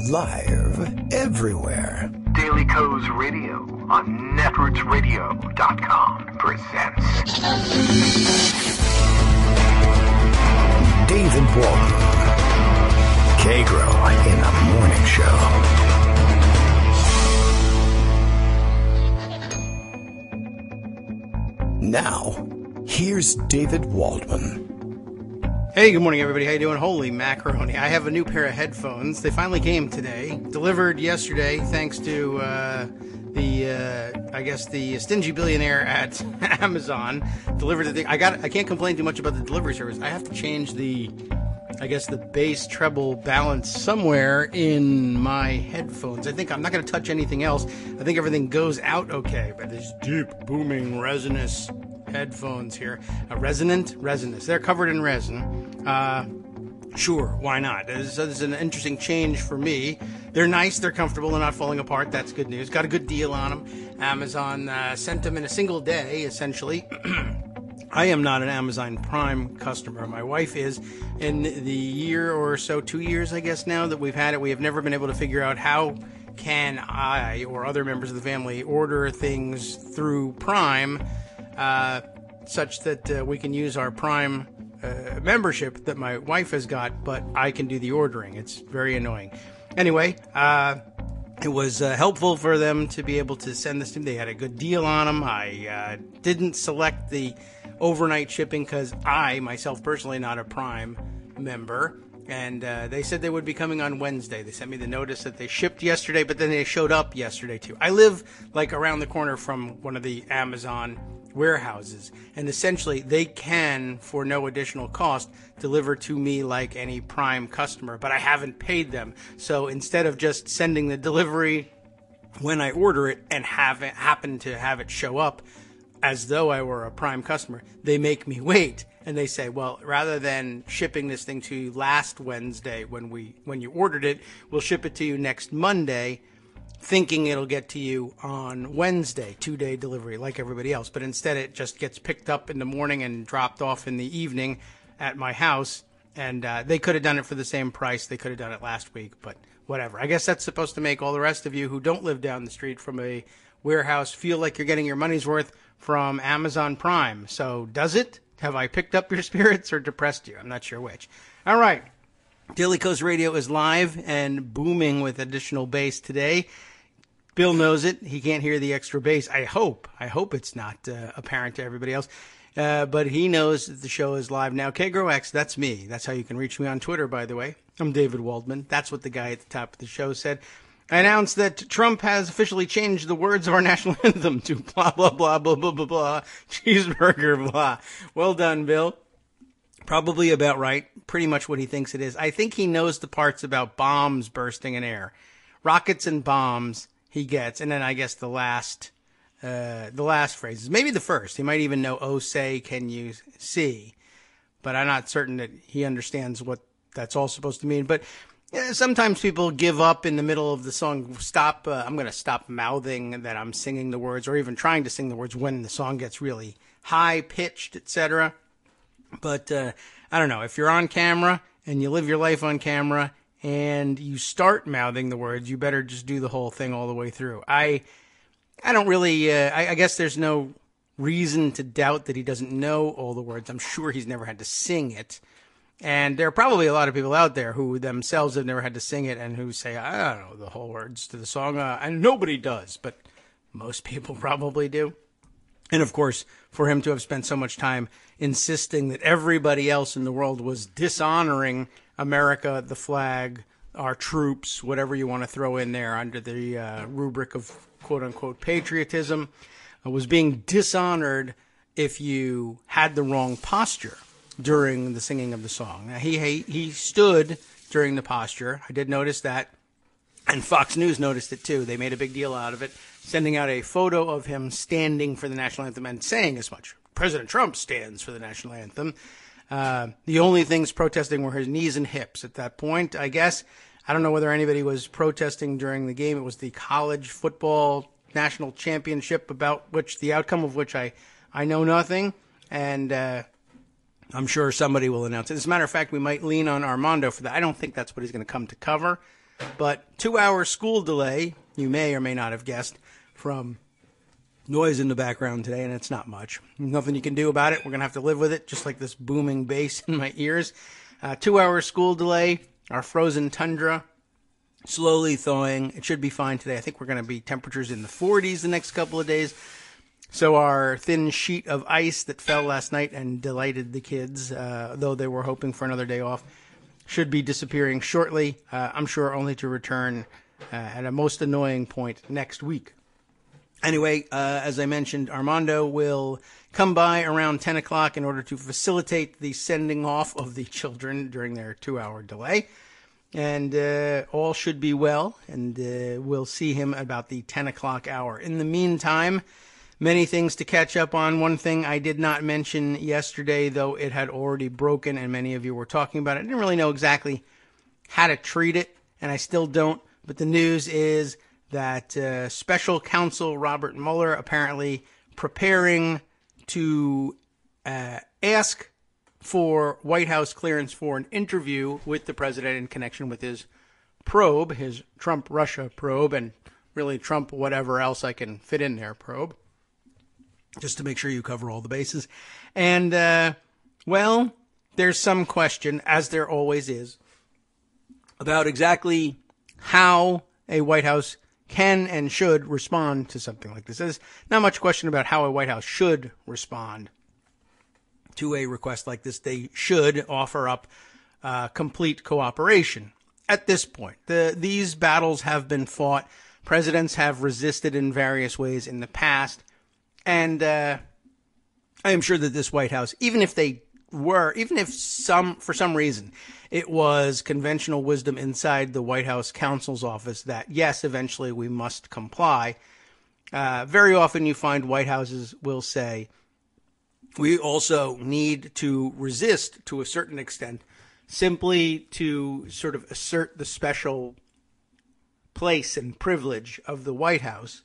Live everywhere. Daily Co's Radio on netrootsradio.com presents David Walton. Kagro in the Morning Show. Now, here's David Waldman. Hey, good morning, everybody. How you doing? Holy macaroni. I have a new pair of headphones. They finally came today. Delivered yesterday, thanks to the stingy billionaire at Amazon. Delivered the thing. I can't complain too much about the delivery service. I have to change the bass treble balance somewhere in my headphones. I think I'm not going to touch anything else. I think everything goes out okay. But these deep, booming, resinous headphones here. Resinous. They're covered in resin. Sure, why not? This is an interesting change for me. They're nice, they're comfortable, they're not falling apart. That's good news. Got a good deal on them. Amazon sent them in a single day, essentially. I am not an Amazon Prime customer. My wife is. In the year or so, 2 years, I guess now that we've had it, we have never been able to figure out how can I or other members of the family order things through Prime such that we can use our Prime membership that my wife has got, but I can do the ordering. It's very annoying. Anyway, it was helpful for them to be able to send this to me. They had a good deal on them. I didn't select the overnight shipping because I, myself personally, not a Prime member. And they said they would be coming on Wednesday. They sent me the notice that they shipped yesterday, but then they showed up yesterday too. I live like around the corner from one of the Amazon warehouses, and essentially they can, for no additional cost, deliver to me like any Prime customer, but I haven't paid them. So instead of just sending the delivery when I order it and happen to have it show up as though I were a Prime customer, they make me wait. And they say, well, rather than shipping this thing to you last Wednesday when you ordered it, we'll ship it to you next Monday, thinking it'll get to you on Wednesday, 2-day delivery like everybody else. But instead it just gets picked up in the morning and dropped off in the evening at my house. And they could have done it for the same price. They could have done it last week, but whatever. I guess that's supposed to make all the rest of you who don't live down the street from a warehouse feel like you're getting your money's worth from Amazon Prime. So does it? Have I picked up your spirits or depressed you? I'm not sure which. All right. Daily Coast Radio is live and booming with additional bass today. Bill knows it. He can't hear the extra bass. I hope it's not apparent to everybody else. But he knows that the show is live now. Kagro X, that's me. That's how you can reach me on Twitter, by the way. I'm David Waldman. That's what the guy at the top of the show said. I announced that Trump has officially changed the words of our national anthem to blah, blah, blah, blah, blah, blah, blah, cheeseburger, blah. Well done, Bill. Probably about right. Pretty much what he thinks it is. I think he knows the parts about bombs bursting in air. Rockets and bombs he gets. And then I guess the last phrases. Maybe the first. He might even know, oh, say, can you see? But I'm not certain that he understands what that's all supposed to mean. But sometimes people give up in the middle of the song. I'm going to stop mouthing that I'm singing the words or even trying to sing the words when the song gets really high-pitched, etc. But I don't know. If you're on camera and you live your life on camera and you start mouthing the words, you better just do the whole thing all the way through. I don't really, I guess there's no reason to doubt that he doesn't know all the words. I'm sure he's never had to sing it. And there are probably a lot of people out there who themselves have never had to sing it and who say, I don't know the whole words to the song. And nobody does, but most people probably do. And of course, for him to have spent so much time insisting that everybody else in the world was dishonoring America, the flag, our troops, whatever you want to throw in there under the rubric of quote-unquote patriotism, was being dishonored if you had the wrong posture during the singing of the song. Now, he stood during the posture. I did notice that. And Fox News noticed it too. They made a big deal out of it, sending out a photo of him standing for the national anthem and saying as much. President Trump stands for the national anthem. The only things protesting were his knees and hips at that point, I guess. I don't know whether anybody was protesting during the game. It was the college football national championship, about which the outcome of which I know nothing. And I'm sure somebody will announce it. As a matter of fact, we might lean on Armando for that. I don't think that's what he's going to come to cover. But 2-hour school delay, you may or may not have guessed from noise in the background today, and it's not much. Nothing you can do about it. We're going to have to live with it, just like this booming bass in my ears. 2-hour school delay, our frozen tundra slowly thawing. It should be fine today. I think we're going to be temperatures in the 40s the next couple of days. So our thin sheet of ice that fell last night and delighted the kids, though they were hoping for another day off, should be disappearing shortly. I'm sure only to return at a most annoying point next week. Anyway, as I mentioned, Armando will come by around 10 o'clock in order to facilitate the sending off of the children during their 2-hour delay. And all should be well, and we'll see him about the 10 o'clock hour. In the meantime, many things to catch up on. One thing I did not mention yesterday, though it had already broken and many of you were talking about it. I didn't really know exactly how to treat it, and I still don't. But the news is that special counsel Robert Mueller apparently preparing to ask for White House clearance for an interview with the president in connection with his probe, his Trump-Russia probe, and really Trump whatever else I can fit in there probe, just to make sure you cover all the bases. And, well, there's some question, as there always is, about exactly how a White House can and should respond to something like this. There's not much question about how a White House should respond to a request like this. They should offer up complete cooperation at this point. These battles have been fought. Presidents have resisted in various ways in the past. And I am sure that this White House, even if for some reason it was conventional wisdom inside the White House counsel's office that, yes, eventually we must comply, very often you find White Houses will say, we also need to resist to a certain extent, simply to sort of assert the special place and privilege of the White House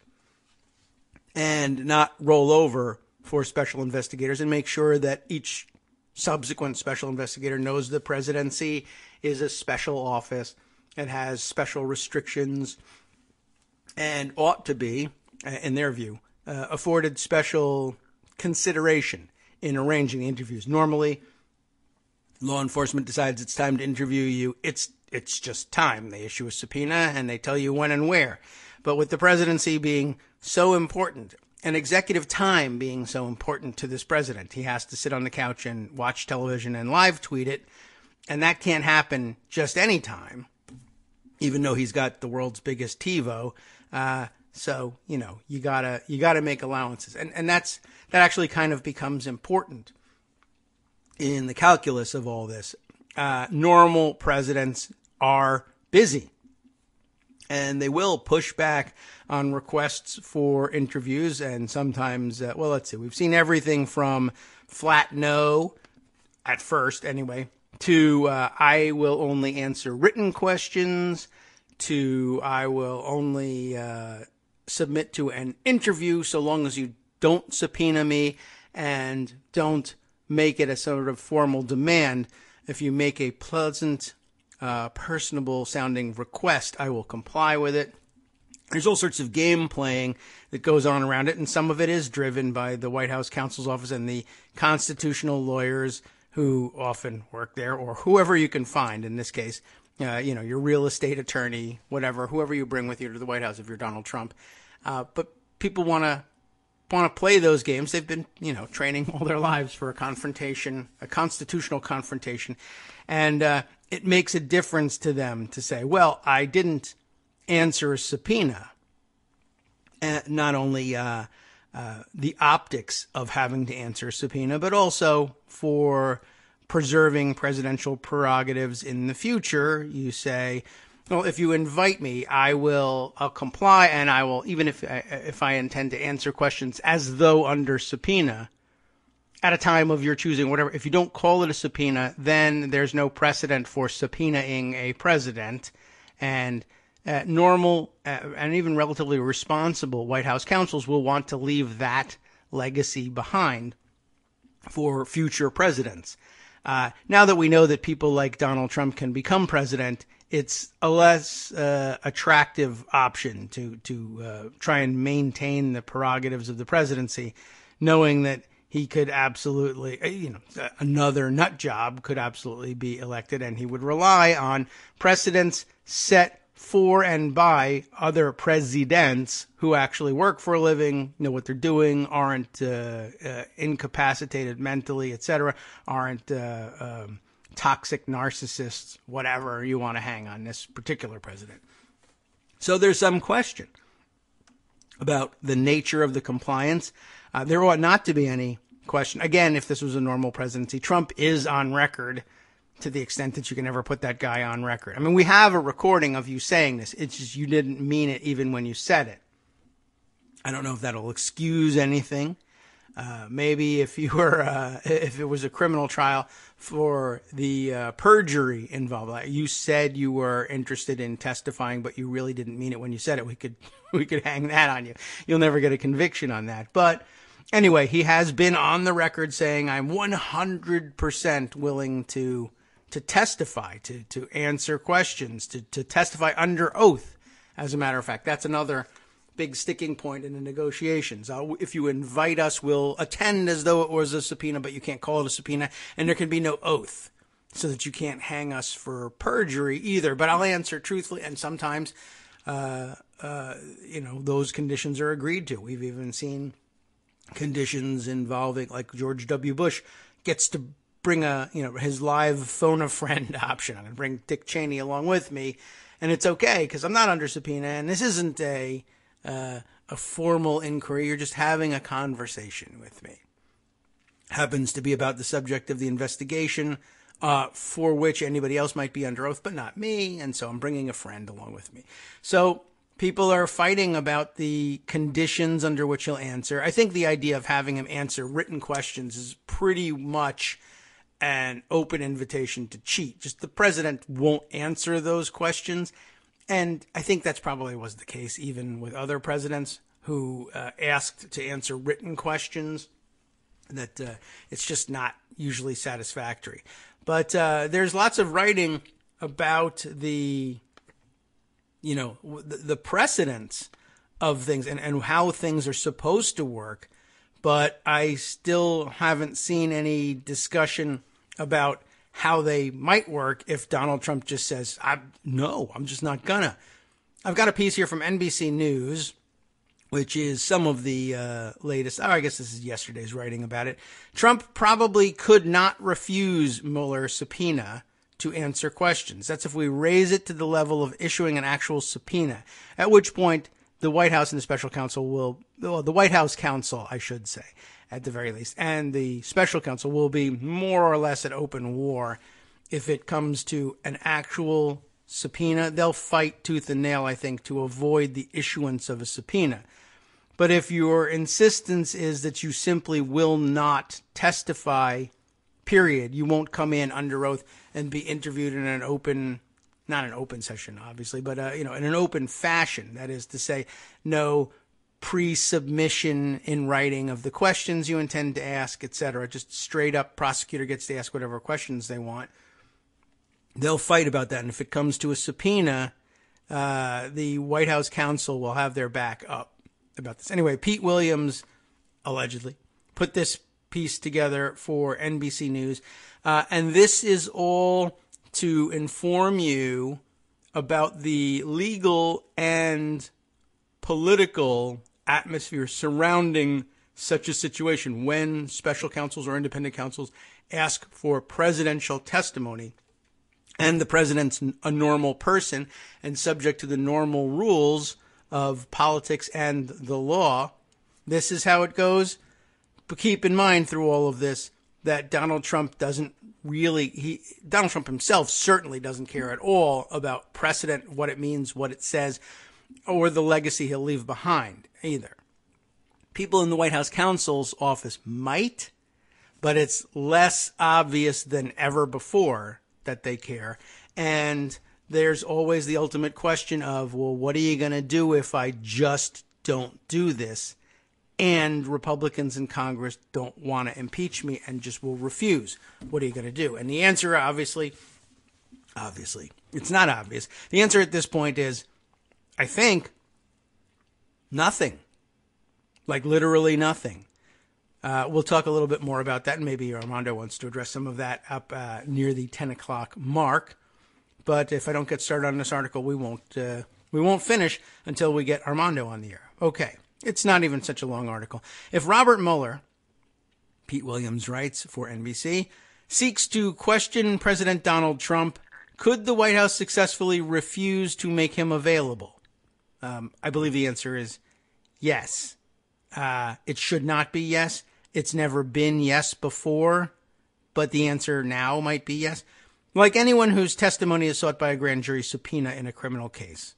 and not roll over for special investigators, and make sure that each subsequent special investigator knows the presidency is a special office and has special restrictions and ought to be, in their view, afforded special consideration in arranging interviews. Normally, law enforcement decides it's time to interview you. It's just time. They issue a subpoena and they tell you when and where. But with the presidency being so important, and executive time being so important to this president, he has to sit on the couch and watch television and live tweet it. And that can't happen just any time, even though he's got the world's biggest TiVo. So, you gotta make allowances. And that actually kind of becomes important in the calculus of all this. Normal presidents are busy, and they will push back on requests for interviews. And sometimes, let's see, we've seen everything from flat no, at first anyway, to I will only answer written questions, to I will only submit to an interview so long as you don't subpoena me and don't make it a sort of formal demand. If you make a pleasant, personable sounding request, I will comply with it. There's all sorts of game playing that goes on around it, and some of it is driven by the White House counsel's office and the constitutional lawyers who often work there, or whoever you can find in this case. Your real estate attorney, whoever you bring with you to the White House if you're Donald Trump. But people want to play those games. They've been, training all their lives for a constitutional confrontation. And it makes a difference to them to say, well, I didn't answer a subpoena. Not only the optics of having to answer a subpoena, but also for preserving presidential prerogatives in the future. You say, well, if you invite me, I'll comply, and I will, even if I intend to answer questions as though under subpoena at a time of your choosing, whatever. If you don't call it a subpoena, then there's no precedent for subpoenaing a president. And normal and even relatively responsible White House counsels will want to leave that legacy behind for future presidents. Now that we know that people like Donald Trump can become president, it's a less attractive option to try and maintain the prerogatives of the presidency, knowing that he could absolutely, another nut job could absolutely be elected, and he would rely on precedents set for and by other presidents who actually work for a living, know what they're doing, aren't incapacitated mentally, etc., aren't toxic narcissists, whatever you want to hang on this particular president. So there's some question about the nature of the compliance. There ought not to be any question. Again, if this was a normal presidency, Trump is on record to the extent that you can ever put that guy on record. I mean, we have a recording of you saying this. It's just you didn't mean it even when you said it. I don't know if that'll excuse anything. Maybe if you were, if it was a criminal trial for the perjury involved, like you said you were interested in testifying, but you really didn't mean it when you said it. We could hang that on you. You'll never get a conviction on that. But anyway, he has been on the record saying, I'm 100% willing to testify, to answer questions, to testify under oath. As a matter of fact, that's another big sticking point in the negotiations. If you invite us, we'll attend as though it was a subpoena, but you can't call it a subpoena, and there can be no oath, so that you can't hang us for perjury either. But I'll answer truthfully, and sometimes, those conditions are agreed to. We've even seen conditions involving, like George W. Bush gets to bring his live phone a friend option. I'm going to bring Dick Cheney along with me, and it's okay because I'm not under subpoena, and this isn't a formal inquiry. You're just having a conversation with me. Happens to be about the subject of the investigation, for which anybody else might be under oath, but not me, and so I'm bringing a friend along with me. So people are fighting about the conditions under which he'll answer. I think the idea of having him answer written questions is pretty much an open invitation to cheat. Just the president won't answer those questions. And I think that's probably was the case even with other presidents who asked to answer written questions, that it's just not usually satisfactory. But there's lots of writing about the precedents of things and how things are supposed to work. But I still haven't seen any discussion about how they might work if Donald Trump just says, no, I'm just not gonna. I've got a piece here from NBC News, which is some of the latest. I guess this is yesterday's writing about it. Trump probably could not refuse Mueller's subpoena to answer questions. That's if we raise it to the level of issuing an actual subpoena, at which point the White House and the special counsel the White House counsel, I should say, at the very least, and the special counsel will be more or less at open war. If it comes to an actual subpoena, they'll fight tooth and nail, I think, to avoid the issuance of a subpoena. But if your insistence is that you simply will not testify, period, you won't come in under oath and be interviewed in an open, not an open session, obviously, but, in an open fashion. That is to say, no pre-submission in writing of the questions you intend to ask, etc. Just straight up, prosecutor gets to ask whatever questions they want. They'll fight about that. And if it comes to a subpoena, the White House counsel will have their back up about this. Anyway, Pete Williams, allegedly, put this piece together for NBC News. And this is all to inform you about the legal and political atmosphere surrounding such a situation when special counsels or independent counsels ask for presidential testimony and the president's a normal person and subject to the normal rules of politics and the law. This is how it goes. But keep in mind through all of this that Donald Trump Donald Trump himself certainly doesn't care at all about precedent, what it means, what it says, or the legacy he'll leave behind either. People in the White House counsel's office might, but it's less obvious than ever before that they care. And there's always the ultimate question of, well, what are you going to do if I just don't do this? and Republicans in Congress don't want to impeach me and just will refuse. What are you going to do? And the answer, obviously, it's not obvious. The answer at this point is, I think, nothing. Like literally nothing. We'll talk a little bit more about that, and maybe Armando wants to address some of that up near the 10 o'clock mark. But if I don't get started on this article, we won't finish until we get Armando on the air. Okay, it's not even such a long article. If Robert Mueller, Pete Williams writes for NBC, seeks to question President Donald Trump, could the White House successfully refuse to make him available? I believe the answer is yes. It should not be yes. It's never been yes before, but the answer now might be yes. Like anyone whose testimony is sought by a grand jury subpoena in a criminal case.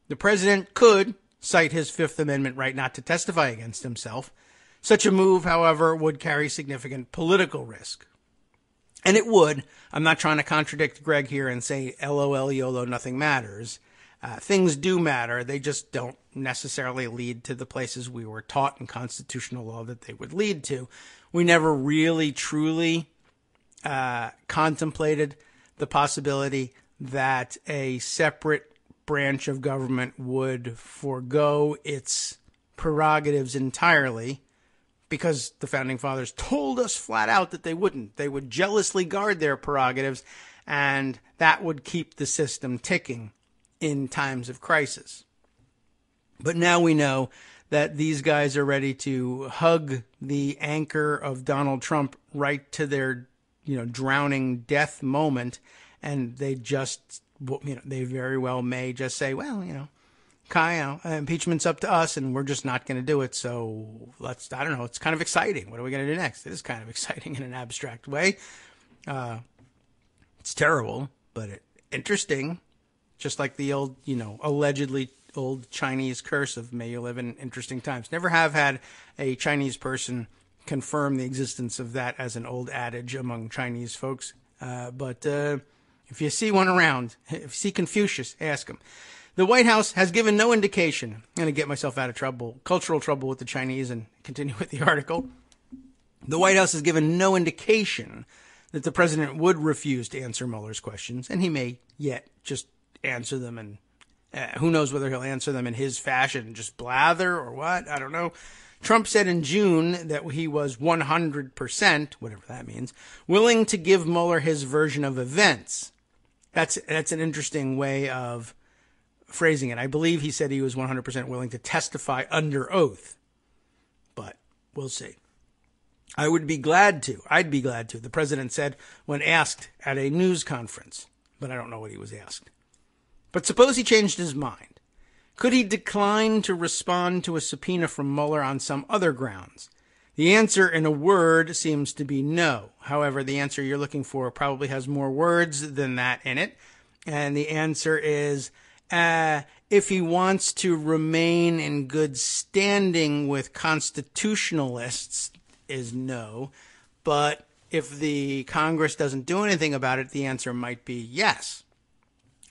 The president could cite his Fifth Amendment right not to testify against himself. Such a move, however, would carry significant political risk. And it would. I'm not trying to contradict Greg here and say, LOL, YOLO, nothing matters. Things do matter. They just don't necessarily lead to the places we were taught in constitutional law that they would lead to. We never really, truly contemplated the possibility that a separate branch of government would forego its prerogatives entirely, because the Founding Fathers told us flat out that they wouldn't. They would jealously guard their prerogatives, and that would keep the system ticking in times of crisis. But now we know that these guys are ready to hug the anchor of Donald Trump right to their, drowning death moment, and they just, they very well may just say, well, impeachment's up to us, and we're just not going to do it. So I don't know. It's kind of exciting. What are we going to do next? It is kind of exciting in an abstract way. It's terrible, but interesting. Just like the old, allegedly old Chinese curse of may you live in interesting times. Never have had a Chinese person confirm the existence of that as an old adage among Chinese folks. But if you see one around, if you see Confucius, ask him. The White House has given no indication. I'm going to get myself out of cultural trouble with the Chinese and continue with the article. The White House has given no indication that the president would refuse to answer Mueller's questions, and he may yet just answer them, and who knows whether he'll answer them in his fashion, just blather or what, I don't know. Trump said in June that he was 100%, whatever that means, willing to give Mueller his version of events. That's an interesting way of phrasing it. I believe he said he was 100% willing to testify under oath, but we'll see. I'd be glad to, the president said when asked at a news conference, but I don't know what he was asked. But suppose he changed his mind. Could he decline to respond to a subpoena from Mueller on some other grounds? The answer in a word seems to be no. However, the answer you're looking for probably has more words than that in it. And the answer is, if he wants to remain in good standing with constitutionalists, is no. But if the Congress doesn't do anything about it, the answer might be yes.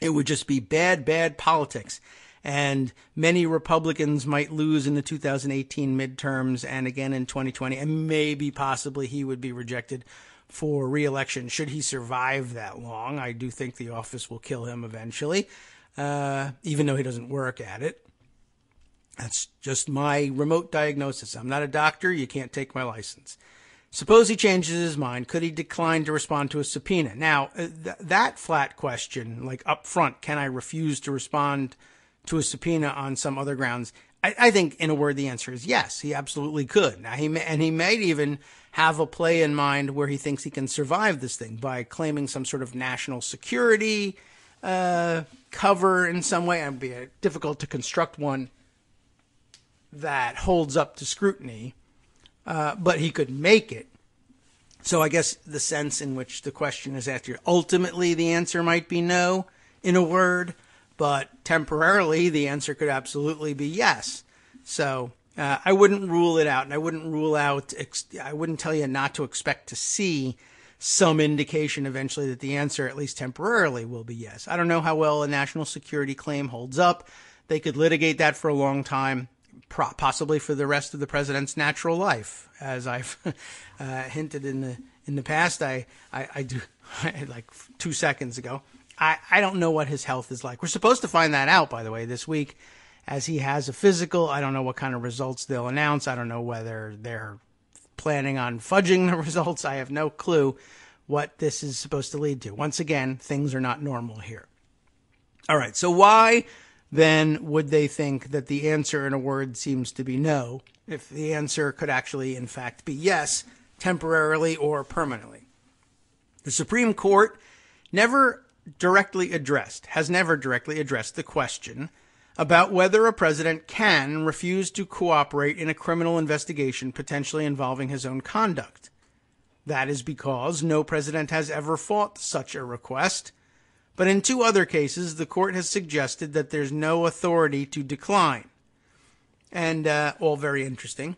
It would just be bad politics. And many Republicans might lose in the 2018 midterms and again in 2020. And maybe possibly he would be rejected for re-election. Should he survive that long, I do think the office will kill him eventually, even though he doesn't work at it. That's just my remote diagnosis. I'm not a doctor. You can't take my license. Suppose he changes his mind. Could he decline to respond to a subpoena? Now, that flat question, like up front, can I refuse to respond to a subpoena on some other grounds? I think, in a word, the answer is yes. He absolutely could. Now, he might even have a play in mind where he thinks he can survive this thing by claiming some sort of national security cover in some way. It would be difficult to construct one that holds up to scrutiny. But he could make it. So I guess the sense in which the question is asked here, ultimately the answer might be no, in a word, but temporarily the answer could absolutely be yes. So I wouldn't rule it out, and I wouldn't tell you not to expect to see some indication eventually that the answer, at least temporarily, will be yes. I don't know how well a national security claim holds up. They could litigate that for a long time. possibly for the rest of the president's natural life. As I've hinted in the past, I do like 2 seconds ago. I don't know what his health is like. We're supposed to find that out, by the way, this week, as he has a physical. I don't know what kind of results they'll announce. I don't know whether they're planning on fudging the results. I have no clue what this is supposed to lead to. Once again, things are not normal here. All right, so why then would they think that the answer in a word seems to be no, if the answer could actually, in fact, be yes, temporarily or permanently? The Supreme Court has never directly addressed the question about whether a president can refuse to cooperate in a criminal investigation potentially involving his own conduct. That is because no president has ever fought such a request. But in 2 other cases, the court has suggested that there's no authority to decline. And all very interesting.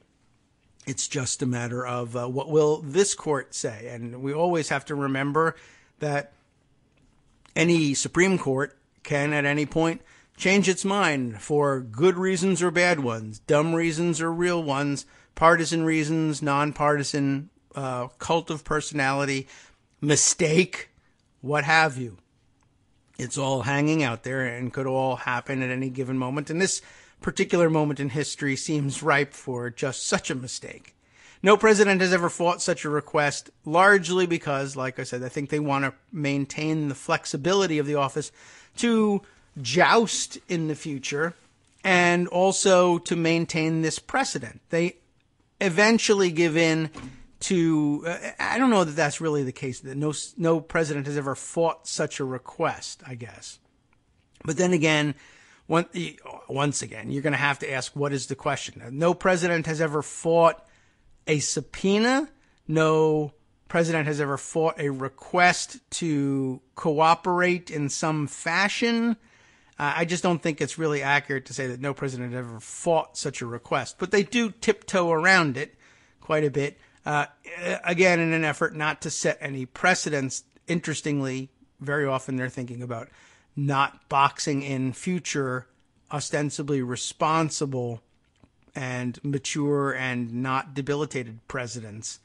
It's just a matter of what will this court say. And we always have to remember that any Supreme Court can at any point change its mind for good reasons or bad ones, dumb reasons or real ones, partisan reasons, nonpartisan, cult of personality, mistake, what have you. It's all hanging out there and could all happen at any given moment. And this particular moment in history seems ripe for just such a mistake. No president has ever fought such a request, largely because, like I said, I think they want to maintain the flexibility of the office to joust in the future and also to maintain this precedent. They eventually give in to, I don't know that that's really the case, that no president has ever fought such a request, I guess. But then again, once again, you're going to have to ask, what is the question? No president has ever fought a subpoena. No president has ever fought a request to cooperate in some fashion. I just don't think it's really accurate to say that no president has ever fought such a request. But they do tiptoe around it quite a bit. Again, in an effort not to set any precedents. Interestingly, very often they're thinking about not boxing in future ostensibly responsible and mature and not debilitated presidents.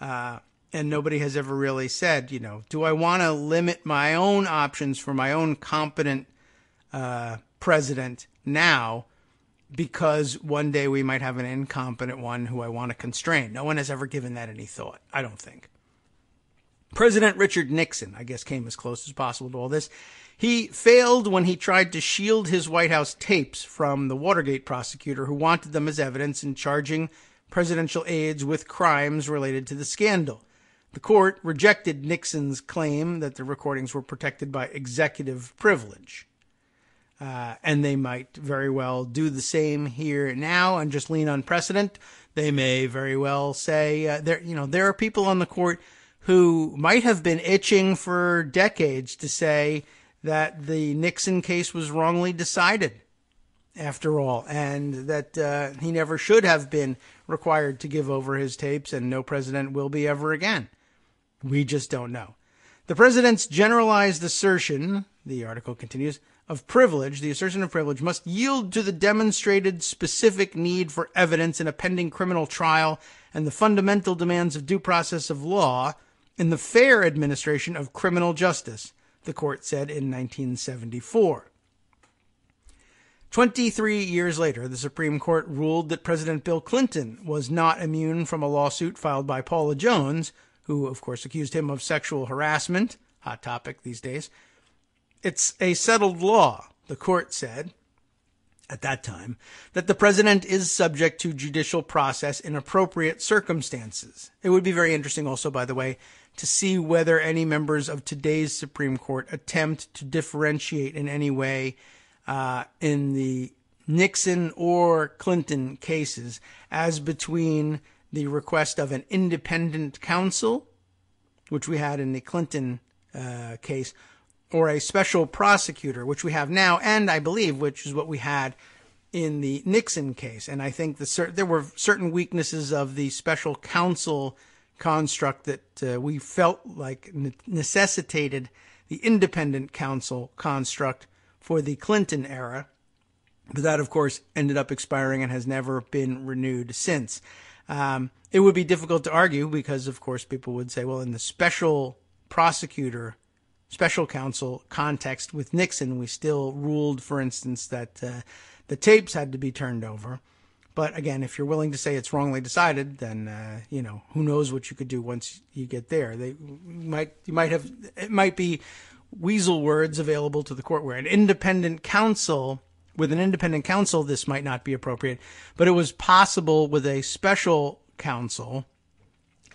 And nobody has ever really said, do I want to limit my own options for my own competent president now, because one day we might have an incompetent one who I want to constrain. No one has ever given that any thought, I don't think. President Richard Nixon, I guess, came as close as possible to all this. He failed when he tried to shield his White House tapes from the Watergate prosecutor who wanted them as evidence in charging presidential aides with crimes related to the scandal. The court rejected Nixon's claim that the recordings were protected by executive privilege. And they might very well do the same here now and just lean on precedent. They may very well say there are people on the court who might have been itching for decades to say that the Nixon case was wrongly decided, after all, and that he never should have been required to give over his tapes, and no president will be ever again. We just don't know. The president's generalized assertion, the article continues, of privilege, the assertion of privilege, must yield to the demonstrated specific need for evidence in a pending criminal trial and the fundamental demands of due process of law in the fair administration of criminal justice, the court said in 1974. 23 years later, the Supreme Court ruled that President Bill Clinton was not immune from a lawsuit filed by Paula Jones, who, of course, accused him of sexual harassment, hot topic these days. It's a settled law, the court said at that time, that the president is subject to judicial process in appropriate circumstances. It would be very interesting also, by the way, to see whether any members of today's Supreme Court attempt to differentiate in any way in the Nixon or Clinton cases as between the request of an independent counsel, which we had in the Clinton case, or a special prosecutor, which we have now, and I believe, which is what we had in the Nixon case. And I think there were certain weaknesses of the special counsel construct that we felt like necessitated the independent counsel construct for the Clinton era. But that, of course, ended up expiring and has never been renewed since. It would be difficult to argue because, of course, people would say, well, in the special counsel context with Nixon, we still ruled, for instance, that the tapes had to be turned over. But again, if you're willing to say it's wrongly decided, then, who knows what you could do once you get there. It might be weasel words available to the court where with an independent counsel, this might not be appropriate, but it was possible with a special counsel.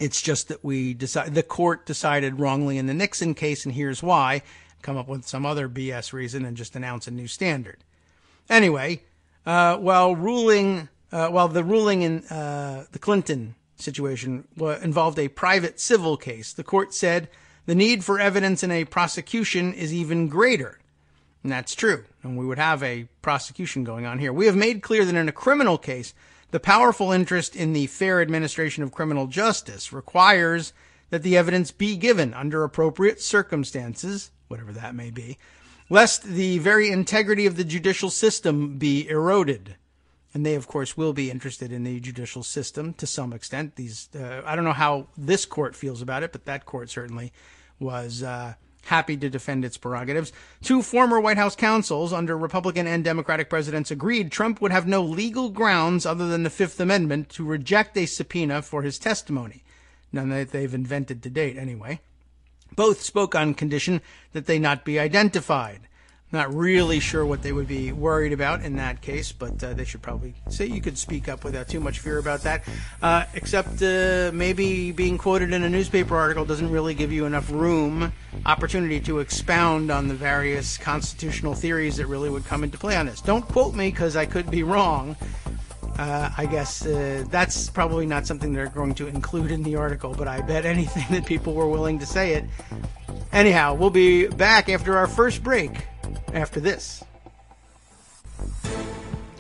It's just that the court decided wrongly in the Nixon case, and here's why. Come up with some other BS reason and just announce a new standard. Anyway, while the ruling in the Clinton situation involved a private civil case, the court said the need for evidence in a prosecution is even greater. And that's true. And we would have a prosecution going on here. We have made clear that in a criminal case, the powerful interest in the fair administration of criminal justice requires that the evidence be given under appropriate circumstances, whatever that may be, lest the very integrity of the judicial system be eroded. And they, of course, will be interested in the judicial system to some extent. I don't know how this court feels about it, but that court certainly was happy to defend its prerogatives. Two former White House counsels under Republican and Democratic presidents agreed Trump would have no legal grounds other than the Fifth Amendment to reject a subpoena for his testimony. None that they've invented to date, anyway. Both spoke on condition that they not be identified. Not really sure what they would be worried about in that case, but they should probably say you could speak up without too much fear about that. Except maybe being quoted in a newspaper article doesn't really give you enough opportunity to expound on the various constitutional theories that really would come into play on this. Don't quote me because I could be wrong. I guess that's probably not something they're going to include in the article, but I bet anything that people were willing to say it. Anyhow, we'll be back after our first break. After this.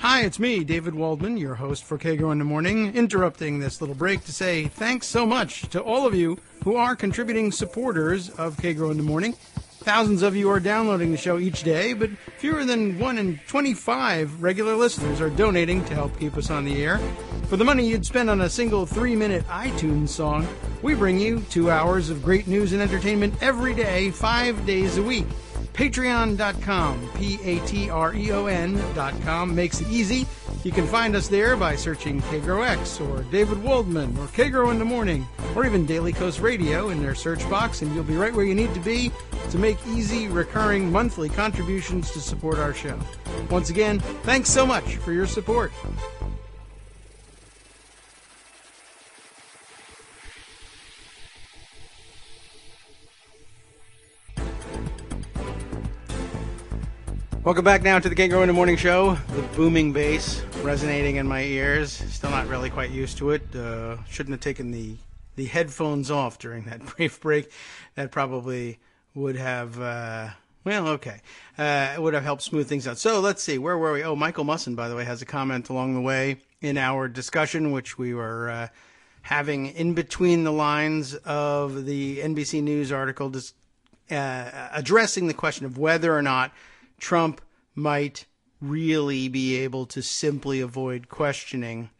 Hi, it's me, David Waldman, your host for Kagro in the Morning, interrupting this little break to say thanks so much to all of you who are contributing supporters of Kagro in the Morning. Thousands of you are downloading the show each day, but fewer than 1 in 25 regular listeners are donating to help keep us on the air. For the money you'd spend on a single 3-minute iTunes song, we bring you 2 hours of great news and entertainment every day, 5 days a week. Patreon.com, Patreon.com makes it easy. You can find us there by searching Kagro X or David Waldman or Kagro in the Morning or even Daily Coast Radio in their search box, and you'll be right where you need to be to make easy, recurring monthly contributions to support our show. Once again, thanks so much for your support. Welcome back now to the Kagro in the Morning Show. The booming bass resonating in my ears. Still not really quite used to it. Shouldn't have taken the headphones off during that brief break. That probably would have, it would have helped smooth things out. So let's see, where were we? Oh, Michael Musson, by the way, has a comment along the way in our discussion, which we were having in between the lines of the NBC News article addressing the question of whether or not Trump might really be able to simply avoid questioning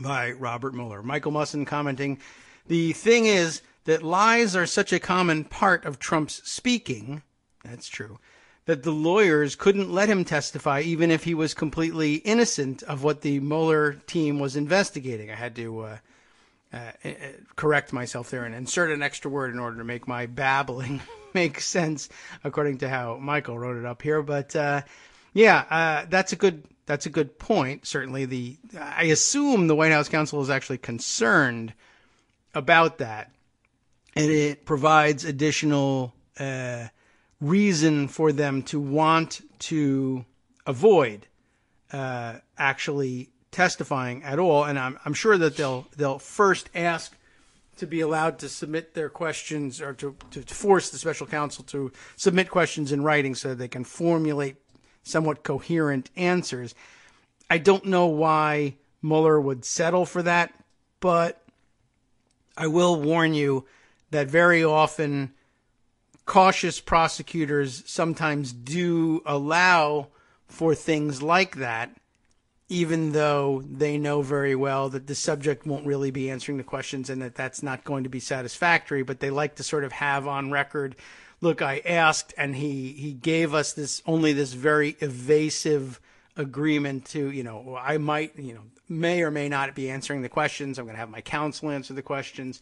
by Robert Mueller. Michael Musson commenting, the thing is that lies are such a common part of Trump's speaking, that's true, that the lawyers couldn't let him testify even if he was completely innocent of what the Mueller team was investigating. I had to correct myself there and insert an extra word in order to make my babbling make sense, according to how Michael wrote it up here. But that's a good point. Certainly, I assume the White House counsel is actually concerned about that, and it provides additional reason for them to want to avoid actually testifying at all. And I'm sure that they'll first ask to be allowed to submit their questions, or to force the special counsel to submit questions in writing so that they can formulate somewhat coherent answers. I don't know why Mueller would settle for that, but I will warn you that very often cautious prosecutors sometimes do allow for things like that, even though they know very well that the subject won't really be answering the questions and that that's not going to be satisfactory. But they like to sort of have on record, look, I asked and he gave us this very evasive agreement to, I might, may or may not be answering the questions. I'm going to have my counsel answer the questions.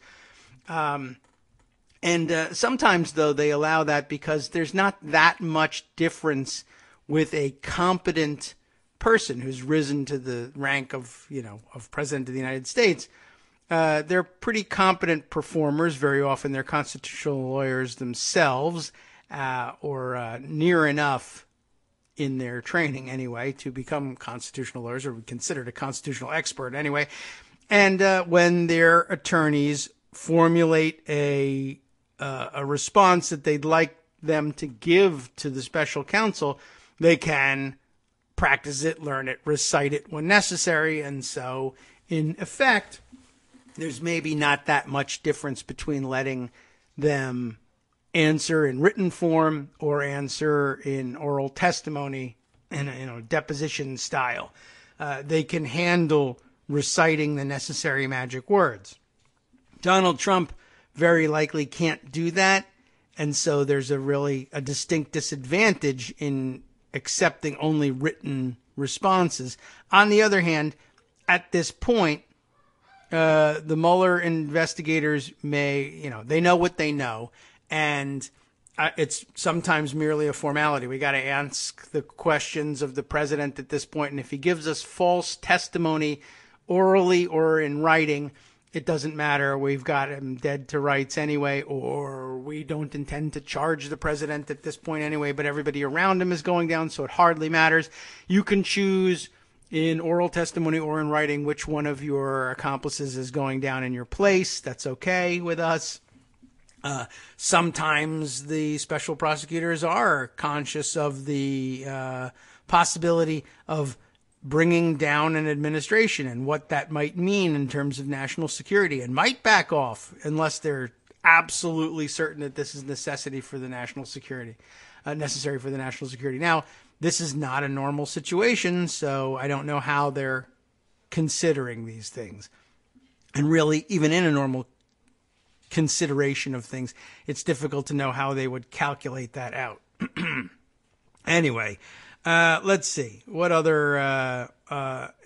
And sometimes, though, they allow that because there's not that much difference with a competent person who's risen to the rank of President of the United States. They're pretty competent performers. Very often they're constitutional lawyers themselves, or near enough in their training anyway to become constitutional lawyers, or considered a constitutional expert anyway. And when their attorneys formulate a response that they'd like them to give to the special counsel, they can practice it, learn it, recite it when necessary. And so, in effect, there's maybe not that much difference between letting them answer in written form or answer in oral testimony in a deposition style. They can handle reciting the necessary magic words. Donald Trump very likely can't do that, and so there's a distinct disadvantage in accepting only written responses. On the other hand, at this point, the Mueller investigators they know what they know, and it's sometimes merely a formality. We got to ask the questions of the president at this point, and if he gives us false testimony orally or in writing, it doesn't matter. We've got him dead to rights anyway, or we don't intend to charge the president at this point anyway, but everybody around him is going down, so it hardly matters. You can choose in oral testimony or in writing which one of your accomplices is going down in your place. That's okay with us. Sometimes the special prosecutors are conscious of the possibility of bringing down an administration and what that might mean in terms of national security, and might back off unless they're absolutely certain that this is necessary for the national security. Now, this is not a normal situation, so I don't know how they're considering these things. And really, even in a normal consideration of things, it's difficult to know how they would calculate that out. Anyway, let's see. What other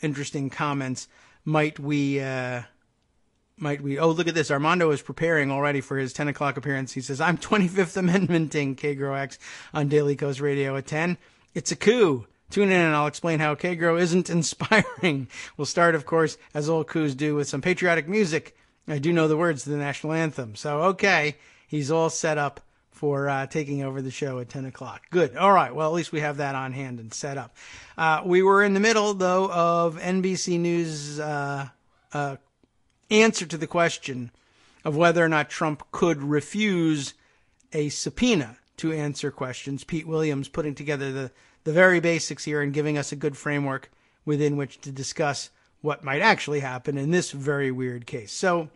interesting comments might we... Oh, look at this. Armando is preparing already for his 10 o'clock appearance. He says, I'm 25th Amendmenting Kagro X on Daily Kos Radio at 10. It's a coup. Tune in and I'll explain how Kagro isn't inspiring. We'll start, of course, as all coups do, with some patriotic music. I do know the words to the national anthem. So, okay, he's all set up for taking over the show at 10 o'clock. Good. All right. Well, at least we have that on hand and set up. We were in the middle, though, of NBC News' answer to the question of whether or not Trump could refuse a subpoena to answer questions. Pete Williams putting together the very basics here and giving us a good framework within which to discuss what might actually happen in this very weird case. So,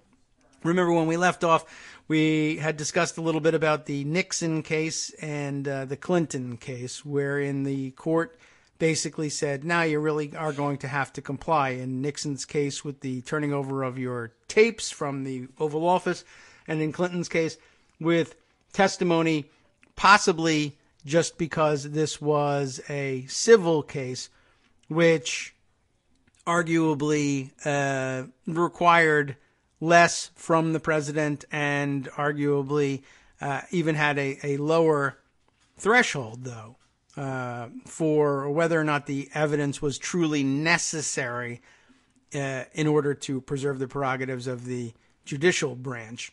remember when we left off, we had discussed a little bit about the Nixon case and the Clinton case, wherein the court basically said, now you really are going to have to comply. In Nixon's case with the turning over of your tapes from the Oval Office, and in Clinton's case with testimony, possibly just because this was a civil case, which arguably required less from the president and arguably even had a lower threshold, though, for whether or not the evidence was truly necessary in order to preserve the prerogatives of the judicial branch.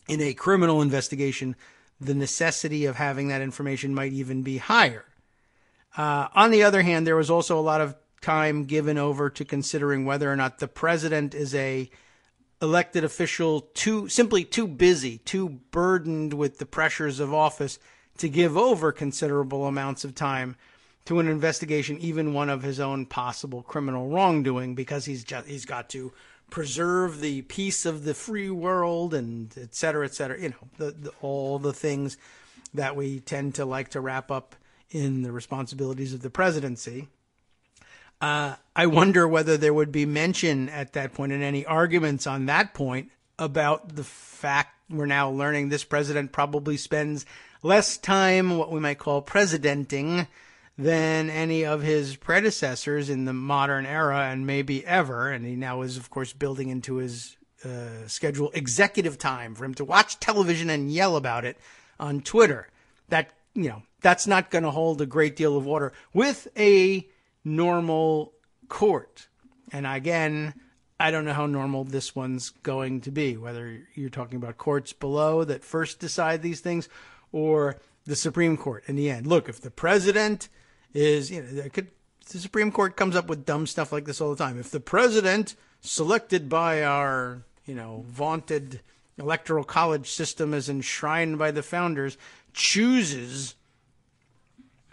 In a criminal investigation, the necessity of having that information might even be higher. On the other hand, there was also a lot of time given over to considering whether or not the president is a elected official simply too busy, too burdened with the pressures of office to give over considerable amounts of time to an investigation, even one of his own possible criminal wrongdoing, because he's got to preserve the peace of the free world and et cetera, all the things that we tend to like to wrap up in the responsibilities of the presidency. I wonder whether there would be mention at that point and any arguments on that point about the fact we're now learning this president probably spends less time, what we might call presidenting, than any of his predecessors in the modern era and maybe ever. And he now is, of course, building into his schedule executive time for him to watch television and yell about it on Twitter. That, that's not going to hold a great deal of water with a normal court. And again, I don't know how normal this one's going to be, whether you're talking about courts below that first decide these things or the Supreme Court in the end. Look, if the president is, the Supreme Court comes up with dumb stuff like this all the time. If the president, selected by our, vaunted electoral college system as enshrined by the founders, chooses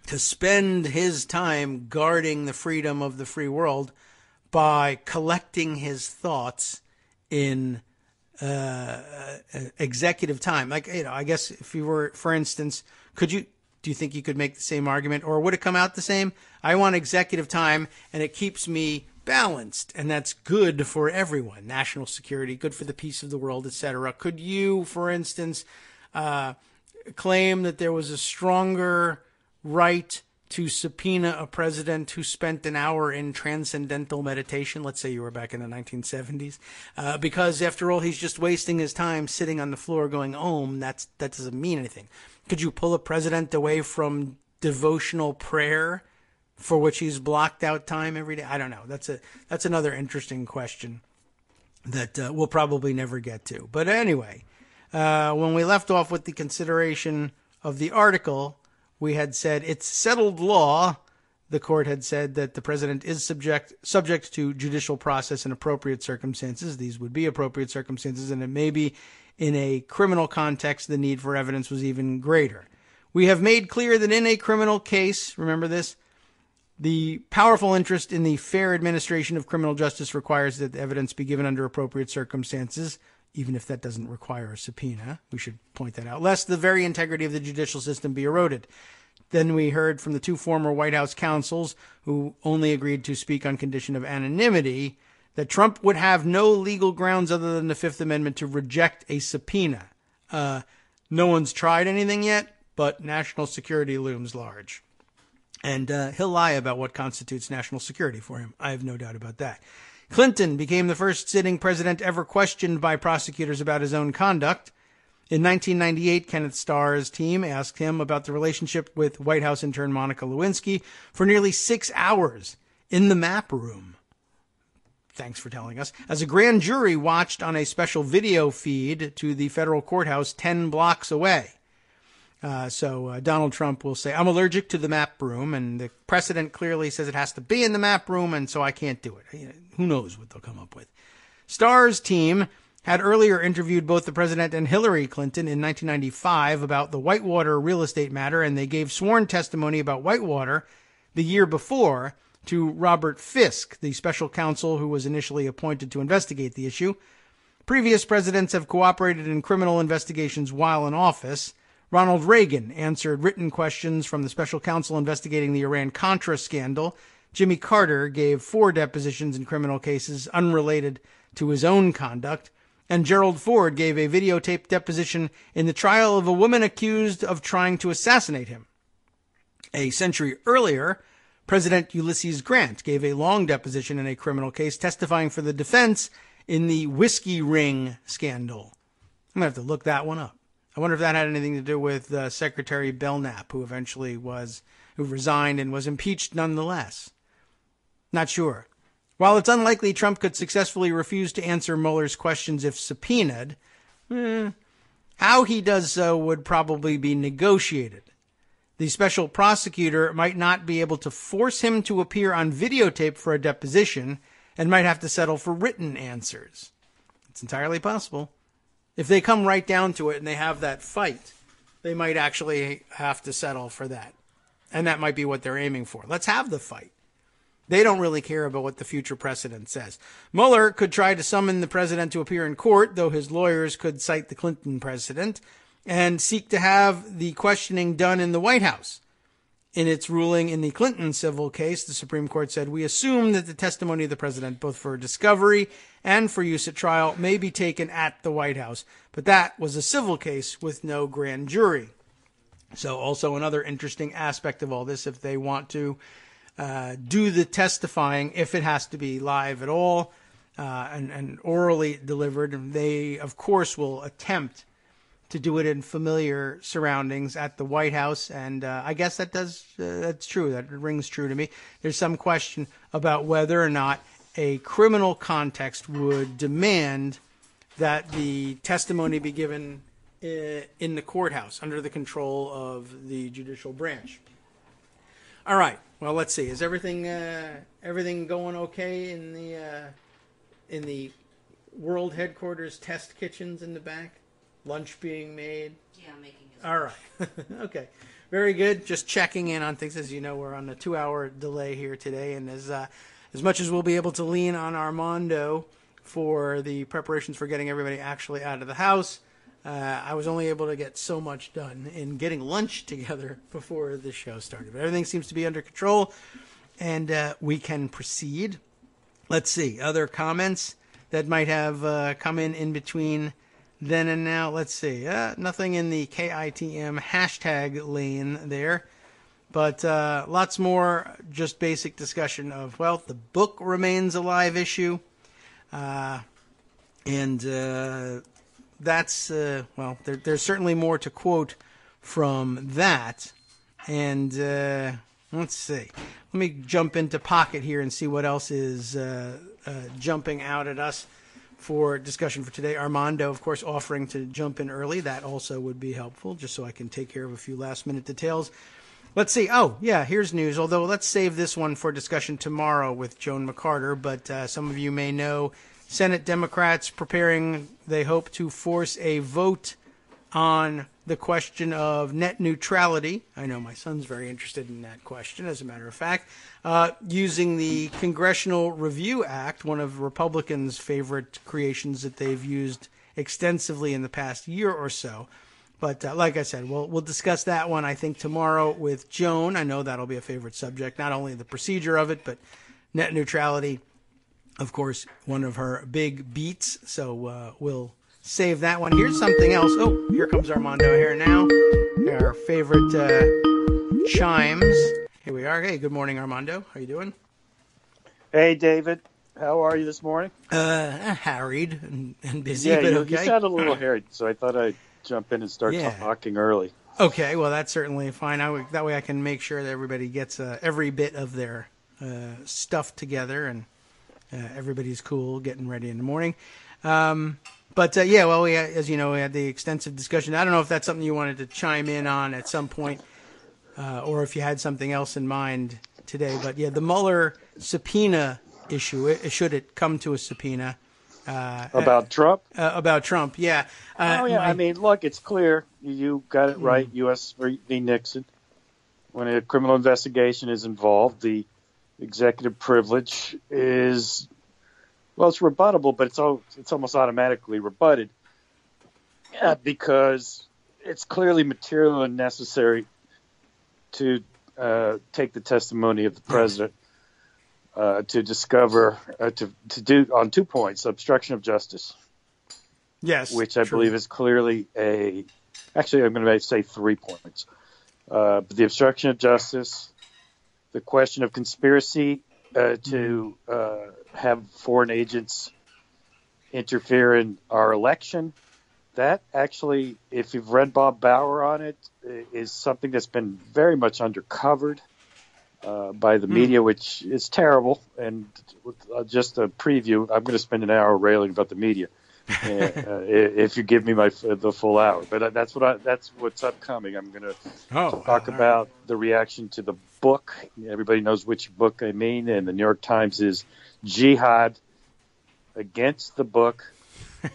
to spend his time guarding the freedom of the free world by collecting his thoughts in executive time. Like, I guess if you were, for instance, do you think you could make the same argument, or would it come out the same? I want executive time, and it keeps me balanced, and that's good for everyone. National security, good for the peace of the world, etc. Could you, for instance, claim that there was a stronger right to subpoena a president who spent an hour in transcendental meditation? Let's say you were back in the 1970s, because after all, he's just wasting his time sitting on the floor going, that doesn't mean anything. Could you pull a president away from devotional prayer for which he's blocked out time every day? I don't know. That's another interesting question that we'll probably never get to. But anyway, when we left off with the consideration of the article, we had said it's settled law. The court had said that the president is subject to judicial process in appropriate circumstances. These would be appropriate circumstances, and it may be in a criminal context, the need for evidence was even greater. We have made clear that in a criminal case, remember this, the powerful interest in the fair administration of criminal justice requires that the evidence be given under appropriate circumstances, even if that doesn't require a subpoena. We should point that out, lest the very integrity of the judicial system be eroded. Then we heard from the two former White House counsels who only agreed to speak on condition of anonymity that Trump would have no legal grounds other than the Fifth Amendment to reject a subpoena. No one's tried anything yet, but national security looms large. And he'll lie about what constitutes national security for him. I have no doubt about that. Clinton became the first sitting president ever questioned by prosecutors about his own conduct. In 1998, Kenneth Starr's team asked him about the relationship with White House intern Monica Lewinsky for nearly 6 hours in the map room. Thanks for telling us. As a grand jury watched on a special video feed to the federal courthouse 10 blocks away. So Donald Trump will say, I'm allergic to the map room, and the precedent clearly says it has to be in the map room, and so I can't do it. Who knows what they'll come up with. Starr's team had earlier interviewed both the president and Hillary Clinton in 1995 about the Whitewater real estate matter, and they gave sworn testimony about Whitewater the year before to Robert Fisk, the special counsel who was initially appointed to investigate the issue. Previous presidents have cooperated in criminal investigations while in office. Ronald Reagan answered written questions from the special counsel investigating the Iran-Contra scandal. Jimmy Carter gave 4 depositions in criminal cases unrelated to his own conduct. And Gerald Ford gave a videotaped deposition in the trial of a woman accused of trying to assassinate him. A century earlier, President Ulysses Grant gave a long deposition in a criminal case testifying for the defense in the whiskey ring scandal. I'm going to have to look that one up. I wonder if that had anything to do with Secretary Belknap, who resigned and was impeached nonetheless. Not sure. While it's unlikely Trump could successfully refuse to answer Mueller's questions if subpoenaed, how he does so would probably be negotiated. The special prosecutor might not be able to force him to appear on videotape for a deposition and might have to settle for written answers. It's entirely possible. If they come right down to it and they have that fight, they might actually have to settle for that. And that might be what they're aiming for. Let's have the fight. They don't really care about what the future precedent says. Mueller could try to summon the president to appear in court, though his lawyers could cite the Clinton precedent, and seek to have the questioning done in the White House. In its ruling in the Clinton civil case, the Supreme Court said, "We assume that the testimony of the president, both for discovery and for use at trial, may be taken at the White House." But that was a civil case with no grand jury. So also another interesting aspect of all this, if they want to do the testifying, if it has to be live at all and orally delivered, they, of course, will attempt to do it in familiar surroundings at the White House. And I guess that's true. That rings true to me. There's some question about whether or not a criminal context would demand that the testimony be given in the courthouse under the control of the judicial branch. All right. Well, let's see. Is everything going okay in the world headquarters test kitchens in the back? Lunch being made? Yeah, I'm making it. All right. Okay. Very good. Just checking in on things. As you know, we're on a 2-hour delay here today, and as much as we'll be able to lean on Armando for the preparations for getting everybody actually out of the house, I was only able to get so much done in getting lunch together before the show started. But everything seems to be under control, and we can proceed. Let's see. Other comments that might have come in between then and now. Let's see. Nothing in the KITM hashtag lane there. But lots more just basic discussion of, well, the book remains a live issue. And that's, well, there's certainly more to quote from that. And let's see. Let me jump into Pocket here and see what else is jumping out at us for discussion for today. Armando, of course, offering to jump in early. That also would be helpful, just so I can take care of a few last-minute details. Let's see. Oh, yeah, here's news, although let's save this one for discussion tomorrow with Joan McCarter. But some of you may know Senate Democrats preparing, they hope to force a vote on the question of net neutrality. I know my son's very interested in that question, as a matter of fact, using the Congressional Review Act, one of Republicans' favorite creations that they've used extensively in the past year or so. But like I said, we'll discuss that one, I think, tomorrow with Joan. I know that'll be a favorite subject, not only the procedure of it, but net neutrality, of course, one of her big beats. So we'll save that one. Here's something else. Oh, here comes Armando here now. Our favorite chimes. Here we are. Hey, good morning, Armando. How you doing? Hey, David. How are you this morning? Harried and busy, yeah, but you, okay. You sound a little harried, so I thought I'd jump in and start talking early. Okay, well, that's certainly fine. That way I can make sure that everybody gets every bit of their stuff together and everybody's cool getting ready in the morning. But yeah, well, as you know, we had the extensive discussion. I don't know if that's something you wanted to chime in on at some point or if you had something else in mind today. But yeah, the Mueller subpoena issue, should it come to a subpoena. About Trump? About Trump, yeah. I mean, look, it's clear. You got it right, U.S. v. Nixon. When a criminal investigation is involved, the executive privilege is, well, it's rebuttable, but it's almost automatically rebutted because it's clearly material and necessary to take the testimony of the president to discover, to do on 2 points, obstruction of justice. Yes. Which I believe is clearly actually, I'm going to say 3 points. But the obstruction of justice, the question of conspiracy to have foreign agents interfere in our election. That actually, if you've read Bob Bauer on it, is something that's been very much undercovered by the media, which is terrible. And just a preview, I'm going to spend an hour railing about the media if you give me the full hour. But that's what's upcoming. I'm going to talk about the reaction to the book. Everybody knows which book I mean, and the New York Times is jihad against the book.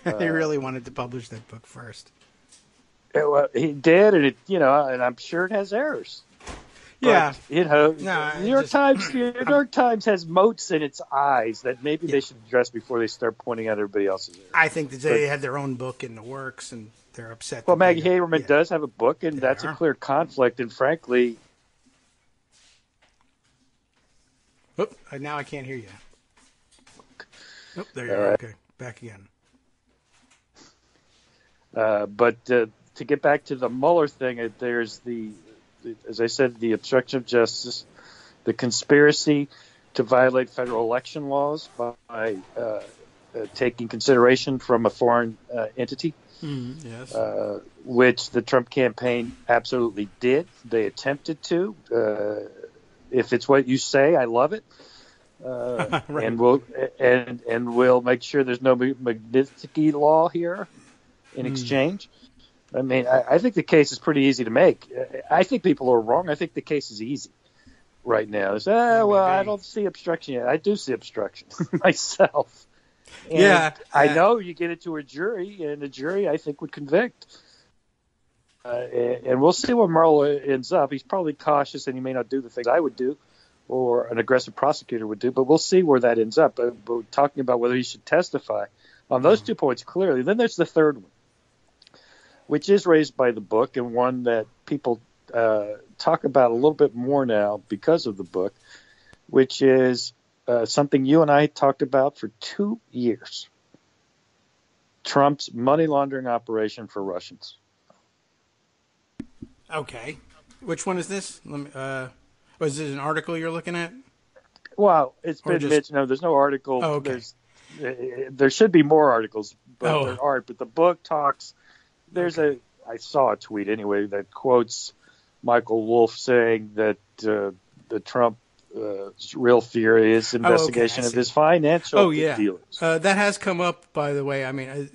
They really wanted to publish that book first. Well, he did, and and I'm sure it has errors. Yeah, but, the New York Times has motes in its eyes that maybe they should address before they start pointing out everybody else's errors. I think that they had their own book in the works, and they're upset. Well, Maggie Haberman does have a book, and that's a clear conflict. And frankly, Oop, now I can't hear you. Oh, there you All are. right. Okay, back again. But to get back to the Mueller thing, there's as I said, the obstruction of justice, the conspiracy to violate federal election laws by taking consideration from a foreign entity, Yes. which the Trump campaign absolutely did. They attempted to. If it's what you say, I love it. Right. And we'll make sure there's no Magnitsky law here in exchange. I mean, I think the case is pretty easy to make. I think people are wrong. I think the case is easy right now. It's, well, I don't see obstruction yet. I do see obstruction myself. And I know you get it to a jury, and the jury, I think, would convict. And we'll see where Mueller ends up. He's probably cautious, and he may not do the things I would do or an aggressive prosecutor would do, but we'll see where that ends up. But we're talking about whether he should testify on those 2 points clearly. Then there's the third one, which is raised by the book and one that people talk about a little bit more now because of the book, which is something you and I talked about for 2 years. Trump's money laundering operation for Russians. Okay. Which one is this? Was it an article you're looking at? Well, it's been mentioned. No, there's no article. Oh, okay. There should be more articles, but there aren't. But the book talks. I saw a tweet anyway that quotes Michael Wolff saying that the Trump real fear is investigation of his financial dealings. That has come up, by the way. I mean,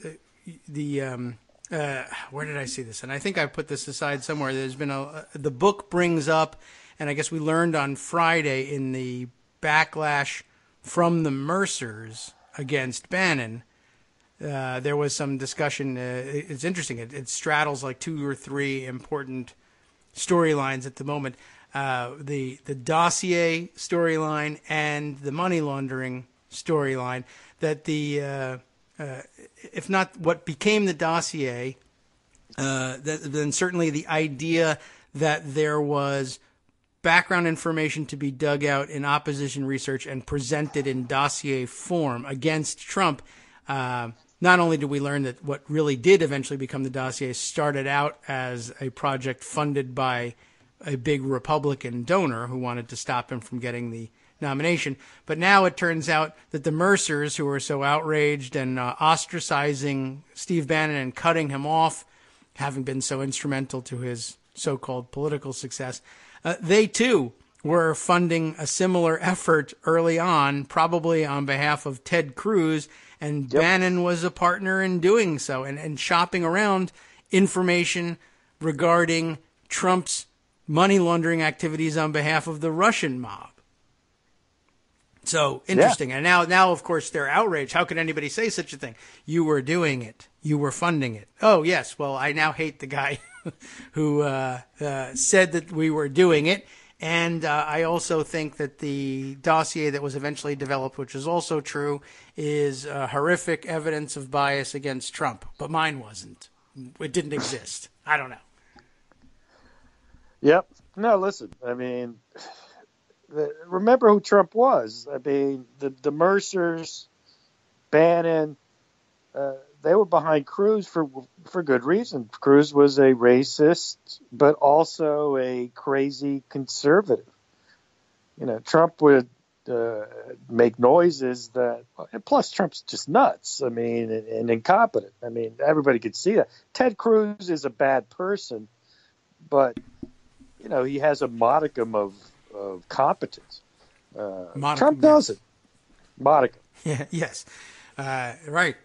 where did I see this? And I think I put this aside somewhere. There's been the book brings up, and I guess we learned on Friday in the backlash from the Mercers against Bannon. There was some discussion. It's interesting. It straddles like 2 or 3 important storylines at the moment. The dossier storyline and the money laundering storyline. That if not what became the dossier, then certainly the idea that there was background information to be dug out in opposition research and presented in dossier form against Trump. Not only did we learn that what really did eventually become the dossier started out as a project funded by a big Republican donor who wanted to stop him from getting the nomination, but now it turns out that the Mercers, who were so outraged and ostracizing Steve Bannon and cutting him off, having been so instrumental to his so-called political success, they too were funding a similar effort early on, probably on behalf of Ted Cruz, and Bannon was a partner in doing so and shopping around information regarding Trump's money laundering activities on behalf of the Russian mob. So interesting. Yeah. And now, of course, they're outraged. How could anybody say such a thing? You were doing it. You were funding it. Oh, yes. Well, I now hate the guy who said that we were doing it. And I also think that the dossier that was eventually developed, which is also true, is horrific evidence of bias against Trump. But mine wasn't. It didn't exist. I don't know. Yep. No, listen. I mean, remember who Trump was. I mean, the Mercers, Bannon, they were behind Cruz for good reason. Cruz was a racist, but also a crazy conservative. You know, Trump would make noises that, and plus Trump's just nuts. I mean, and incompetent. I mean, everybody could see that. Ted Cruz is a bad person, but you know, he has a modicum of competence. Trump doesn't. Modicum. Yeah. Yes. Right.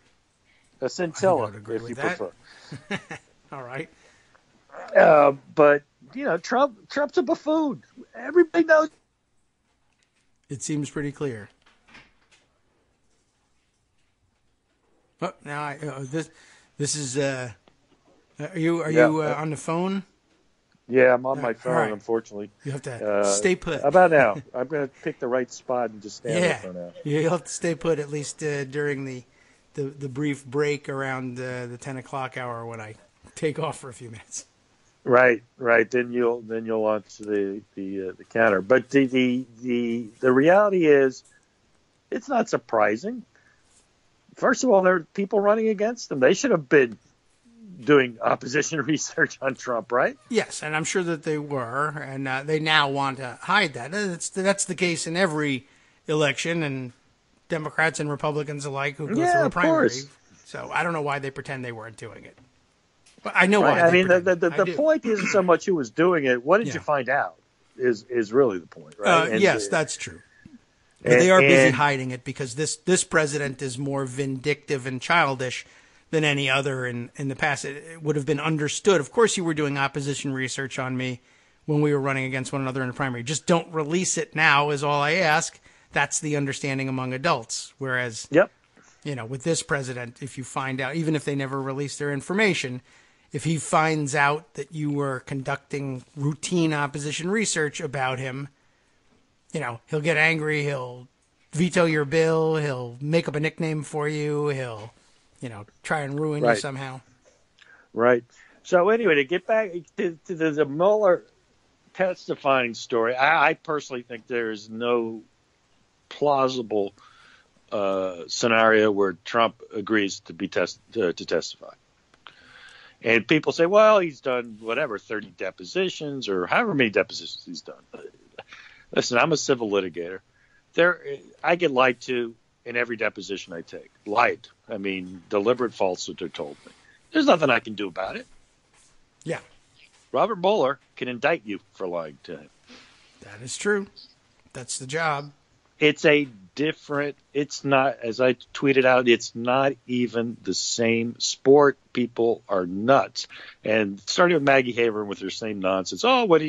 A scintilla, if you prefer. All right. But you know, Trump's a buffoon. Everybody knows. It seems pretty clear. Oh, now this is. Are you on the phone? Yeah, I'm on my phone, right. Unfortunately. You have to stay put. How about now? I'm going to pick the right spot and just stand there for now. Yeah, you'll have to stay put at least during the brief break around the 10 o'clock hour when I take off for a few minutes. Right. Then you'll launch the counter. But the reality is, it's not surprising. First of all, there are people running against them. They should have been doing opposition research on Trump, right? Yes, and I'm sure that they were, and they now want to hide that. That's the case in every election, and Democrats and Republicans alike who go through a primary. Course. So I don't know why they pretend they weren't doing it. But I know Right. why. I mean, the point isn't so much who was doing it. What did you find out? Is really the point, right? Yes, that's true. But they are busy hiding it because this president is more vindictive and childish than any other in the past. It would have been understood. Of course, you were doing opposition research on me when we were running against one another in the primary. Just don't release it now is all I ask. That's the understanding among adults. Whereas, with this president, if you find out, even if they never release their information, if he finds out that you were conducting routine opposition research about him, he'll get angry. He'll veto your bill. He'll make up a nickname for you. He'll try and ruin you somehow. Right. So anyway, to get back to the Mueller testifying story, I personally think there is no plausible scenario where Trump agrees to be to testify. And people say, well, he's done 30 depositions or however many depositions he's done. Listen, I'm a civil litigator. I get lied to in every deposition I take. Lied. I mean, deliberate falsehood they're told me. There's nothing I can do about it. Yeah. Robert Mueller can indict you for lying to him. That is true. That's the job. It's not, as I tweeted out, it's not even the same sport. People are nuts. And starting with Maggie Haberman with her same nonsense. Oh, when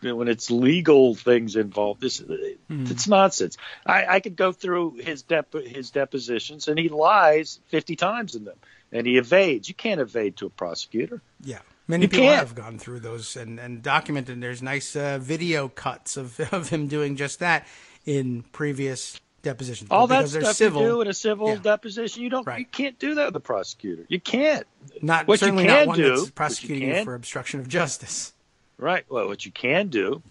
when it's legal things involved, it's nonsense. I could go through his depositions, and he lies 50 times in them, and he evades. You can't evade to a prosecutor. Yeah. Many people have gone through those and documented. There's nice video cuts of him doing just that in previous depositions. All that stuff you do in a civil deposition, you can't do that with a prosecutor. You can't. Not one that's prosecuting you for obstruction of justice. Right. Well, what you can do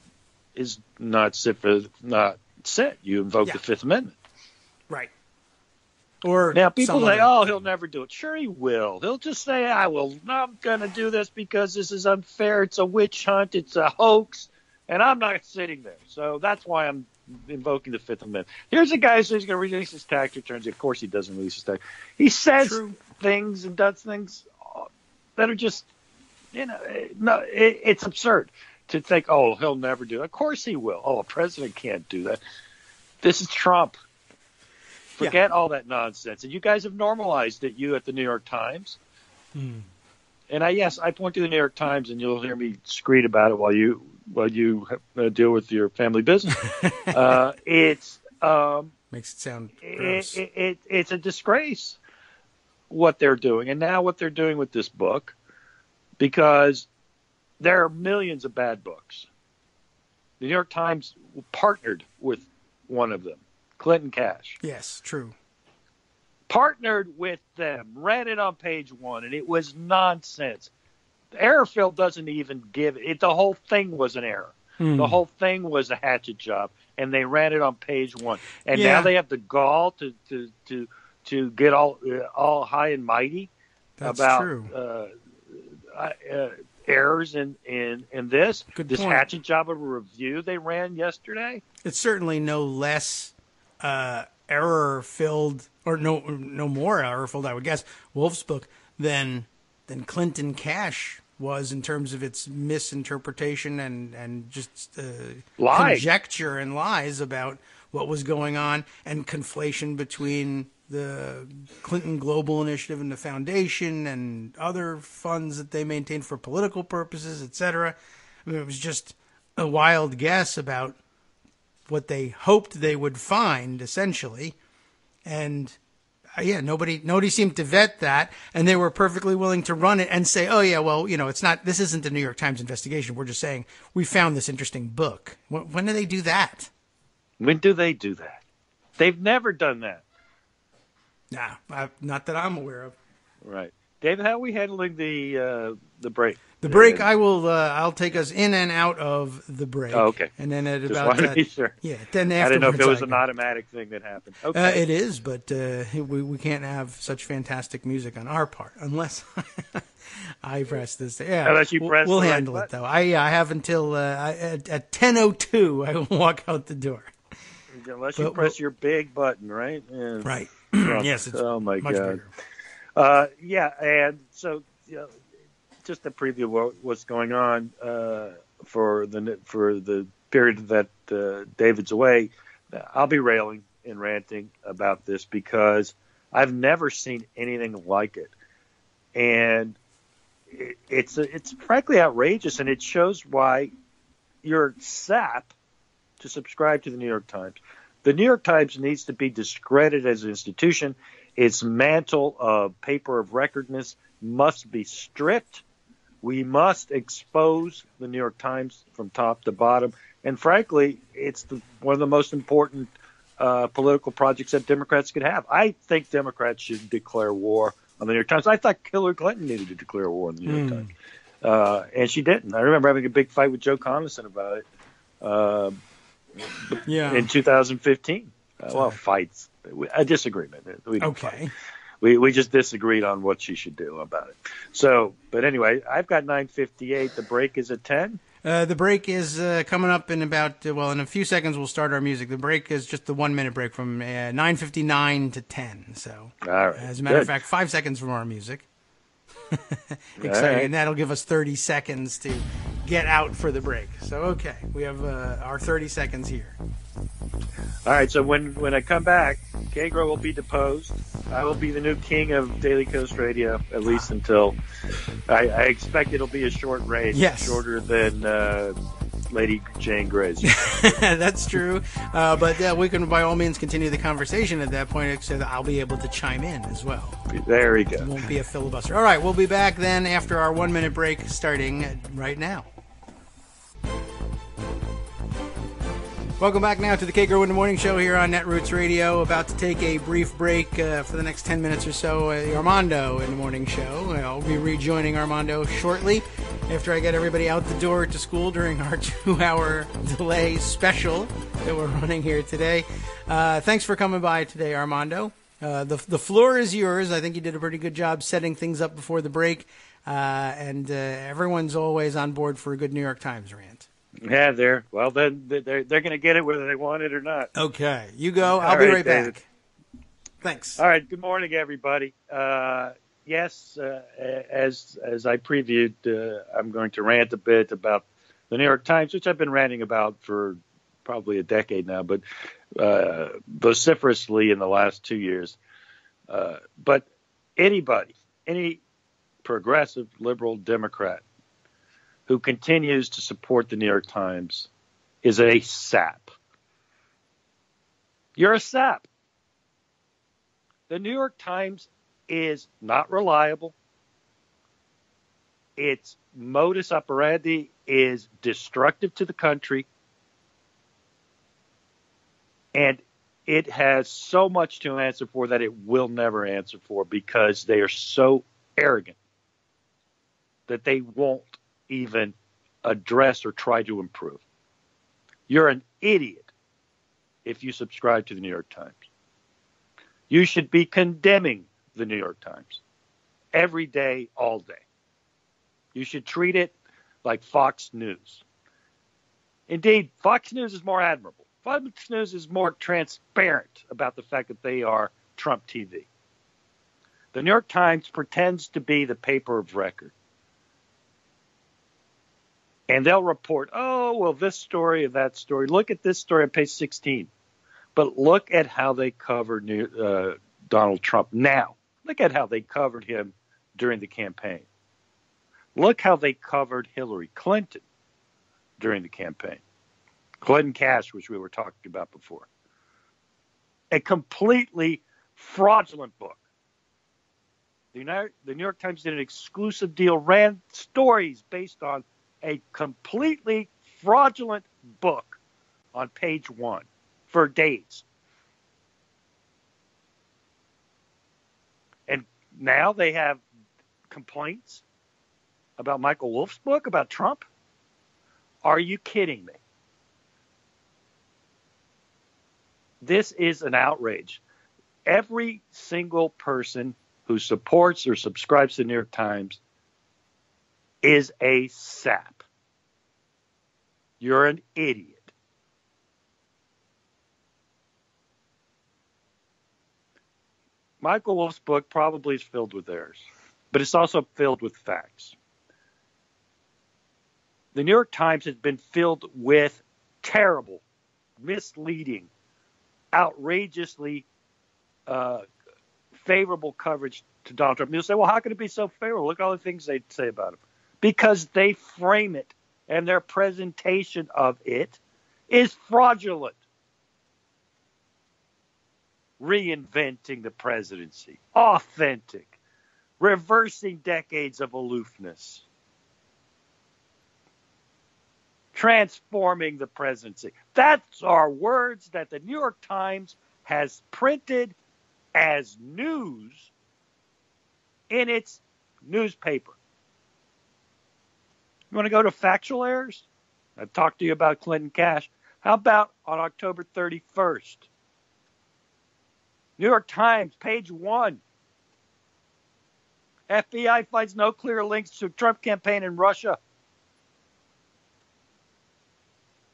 is not sit. You invoke the Fifth Amendment. Right. Or now people say, "Oh, he'll never do it." Sure, he will. He'll just say, "I will. I'm going to do this because this is unfair. It's a witch hunt. It's a hoax, and I'm not sitting there." So that's why I'm invoking the Fifth Amendment. Here's a guy who says he's going to release his tax returns. Of course, he doesn't release his tax. He says things and does things that are just, it's absurd to think, "Oh, he'll never do it." Of course, he will. Oh, a president can't do that. This is Trump. Forget all that nonsense. And you guys have normalized it, you at the New York Times. And I point to the New York Times, and you'll hear me screed about it while you deal with your family business. It's makes it sound gross. It's a disgrace what they're doing, and now what they're doing with this book, because there are millions of bad books. The New York Times partnered with one of them. Clinton Cash. Yes, true. Partnered with them, ran it on page one, and it was nonsense. The error field doesn't even give it. The whole thing was an error. The whole thing was a hatchet job, and they ran it on page one. And now they have the gall to get all high and mighty about errors in this. Good this point. Hatchet job of a review they ran yesterday. It's certainly no less error-filled, or no more error-filled, I would guess, Wolf's book than Clinton Cash was in terms of its misinterpretation and just conjecture and lies about what was going on, and conflation between the Clinton Global Initiative and the foundation and other funds that they maintained for political purposes, etc. I mean, it was just a wild guess about what they hoped they would find, essentially. And nobody seemed to vet that, and they were perfectly willing to run it and say, "Oh yeah, well, this isn't a New York Times investigation. We're just saying we found this interesting book." When do they do that? When do they do that? They've never done that. Nah, not that I'm aware of. Right. David, how are we handling the break? The break, I'll take us in and out of the break. Oh, okay. And then at Just about wanted to be sure. Yeah, then I didn't know if it was afterwards an automatic thing that happened. Okay. it is, but we can't have such fantastic music on our part unless I press this. Yeah, Unless you press we'll the right handle it button. though. I have until at 10:02 I will walk out the door. Unless you press your big button, right? Yeah. Right. Yes. It's oh my much God. bigger. Yeah, and so just to preview what's going on for the period that David's away, I'll be railing and ranting about this because I've never seen anything like it, and it's frankly outrageous, and it shows why you're sap to subscribe to the New York Times. The New York Times needs to be discredited as an institution. Its mantle of paper of recordness must be stripped. We must expose the New York Times from top to bottom. And frankly, it's one of the most important political projects that Democrats could have. I think Democrats should declare war on the New York Times. I thought Hillary Clinton needed to declare war on the New York Times. And she didn't. I remember having a big fight with Joe Conason about it in 2015. Fights. A disagreement. We didn't fight. We just disagreed on what she should do about it. So, but anyway, I've got 9:58. The break is at 10. The break is coming up in about, in a few seconds we'll start our music. The break is just the 1 minute break from 9:59 to 10. So, all right. As a matter of fact, 5 seconds from our music. Exciting. Right. And that'll give us 30 seconds to get out for the break. So, okay, we have our 30 seconds here. All right, so when I come back, Kagro will be deposed. I will be the new king of Daily Coast Radio, at least until I expect it'll be a short reign. Yes. Shorter than Lady Jane Grey's. That's true. But we can, by all means, continue the conversation at that point, so that I'll be able to chime in as well. There we go. It won't be a filibuster. All right, we'll be back then after our 1 minute break starting right now. Welcome back now to the Kagro in the Morning Show here on Netroots Radio. About to take a brief break for the next 10 minutes or so. Armando in the Morning Show. I'll be rejoining Armando shortly after I get everybody out the door to school during our 2-hour delay special that we're running here today. Thanks for coming by today, Armando. The floor is yours. I think you did a pretty good job setting things up before the break. And everyone's always on board for a good New York Times rant. Yeah, they're going to get it whether they want it or not. Okay, you go. I'll be right back. Thanks. All right. Good morning, everybody. Yes, as I previewed, I'm going to rant a bit about the New York Times, which I've been ranting about for probably a decade now, but vociferously in the last 2 years. But any progressive, liberal Democrat who continues to support the New York Times is a sap. You're a sap. The New York Times is not reliable. Its modus operandi is destructive to the country. And it has so much to answer for that it will never answer for because they are so arrogant that they won't even address or try to improve. You're an idiot if you subscribe to the New York Times. You should be condemning the New York Times every day, all day. You should treat it like Fox News. Indeed, Fox News is more admirable. Fox News is more transparent about the fact that they are Trump TV. The New York Times pretends to be the paper of record. And they'll report, this story and that story. Look at this story on page 16. But look at how they covered Donald Trump now. Look at how they covered him during the campaign. Look how they covered Hillary Clinton during the campaign. Clinton Cash, which we were talking about before. A completely fraudulent book. The New York Times did an exclusive deal, ran stories based on a completely fraudulent book on page 1 for days. And now they have complaints about Michael Wolff's book about Trump? Are you kidding me? This is an outrage. Every single person who supports or subscribes to the New York Times is a sap. You're an idiot. Michael Wolff's book probably is filled with errors, but it's also filled with facts. The New York Times has been filled with terrible, misleading, outrageously favorable coverage to Donald Trump. You'll say, well, how can it be so favorable? Look at all the things they say about him. Because they frame it, and their presentation of it is fraudulent. Reinventing the presidency, authentic, reversing decades of aloofness, transforming the presidency. That's our words that the New York Times has printed as news in its newspaper. You want to go to factual errors? I've talked to you about Clinton Cash. How about on October 31st? New York Times, page 1. FBI finds no clear links to Trump campaign in Russia.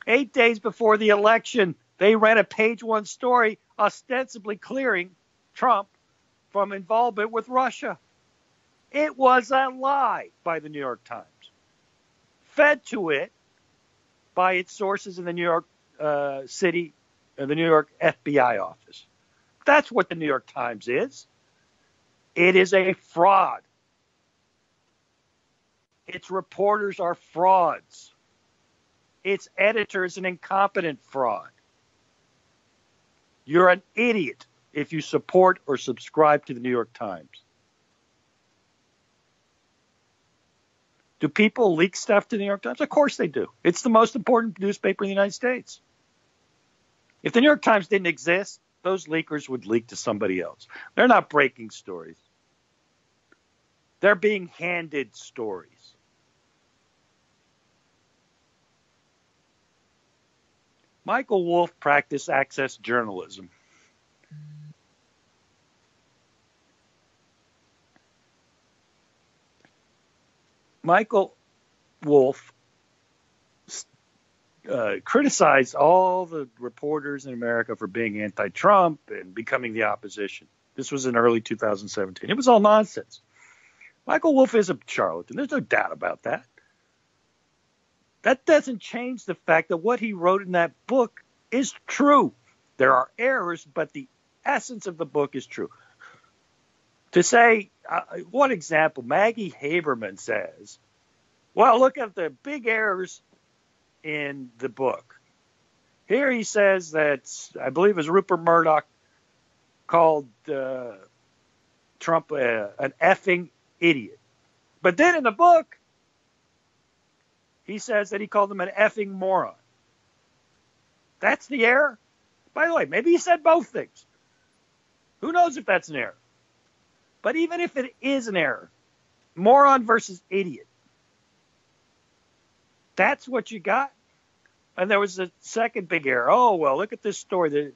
8 days before the election, they ran a page 1 story ostensibly clearing Trump from involvement with Russia. It was a lie by the New York Times, fed to it by its sources in the New York City, the New York FBI office. That's what the New York Times is. It is a fraud. Its reporters are frauds. Its editor is an incompetent fraud. You're an idiot if you support or subscribe to the New York Times. Do people leak stuff to the New York Times? Of course they do. It's the most important newspaper in the United States. If the New York Times didn't exist, those leakers would leak to somebody else. They're not breaking stories. They're being handed stories. Michael Wolff practiced access journalism. Michael Wolff criticized all the reporters in America for being anti-Trump and becoming the opposition. This was in early 2017. It was all nonsense. Michael Wolff is a charlatan. There's no doubt about that. That doesn't change the fact that what he wrote in that book is true. There are errors, but the essence of the book is true. To say, one example, Maggie Haberman says, well, look at the big errors in the book. Here he says that, I believe it was Rupert Murdoch called Trump an effing idiot. But then in the book, he says that he called him an effing moron. That's the error? By the way, maybe he said both things. Who knows if that's an error? But even if it is an error, moron versus idiot, that's what you got? And there was a second big error. Oh, well, look at this story.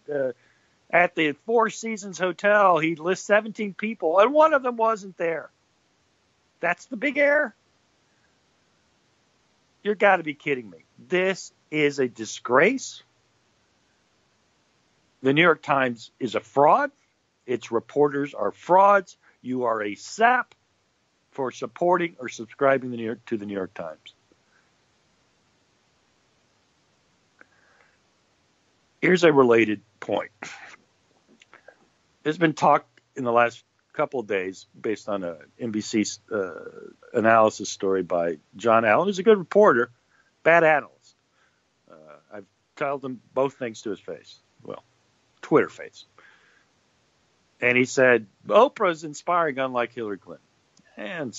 At the Four Seasons Hotel, he lists 17 people, and one of them wasn't there. That's the big error? You've got to be kidding me. This is a disgrace. The New York Times is a fraud. Its reporters are frauds. You are a sap for supporting or subscribing to the New York Times. Here's a related point. There's been talk in the last couple of days based on a NBC analysis story by John Allen, who's a good reporter, bad analyst. I've told him both things to his face. Well, Twitter face. And he said, Oprah's inspiring, unlike Hillary Clinton. And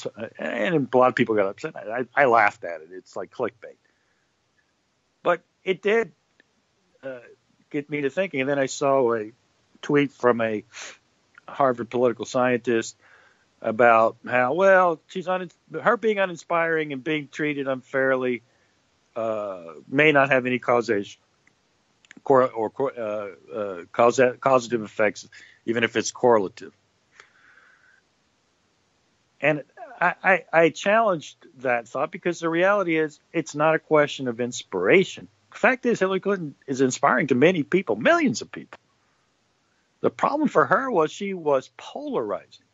a lot of people got upset. I laughed at it. It's like clickbait. But it did get me to thinking. And then I saw a tweet from a Harvard political scientist about how, well, her being uninspiring and being treated unfairly may not have any causative effects, even if it's correlative. And I challenged that thought because the reality is it's not a question of inspiration. The fact is Hillary Clinton is inspiring to many people, millions of people. The problem for her was she was polarizing.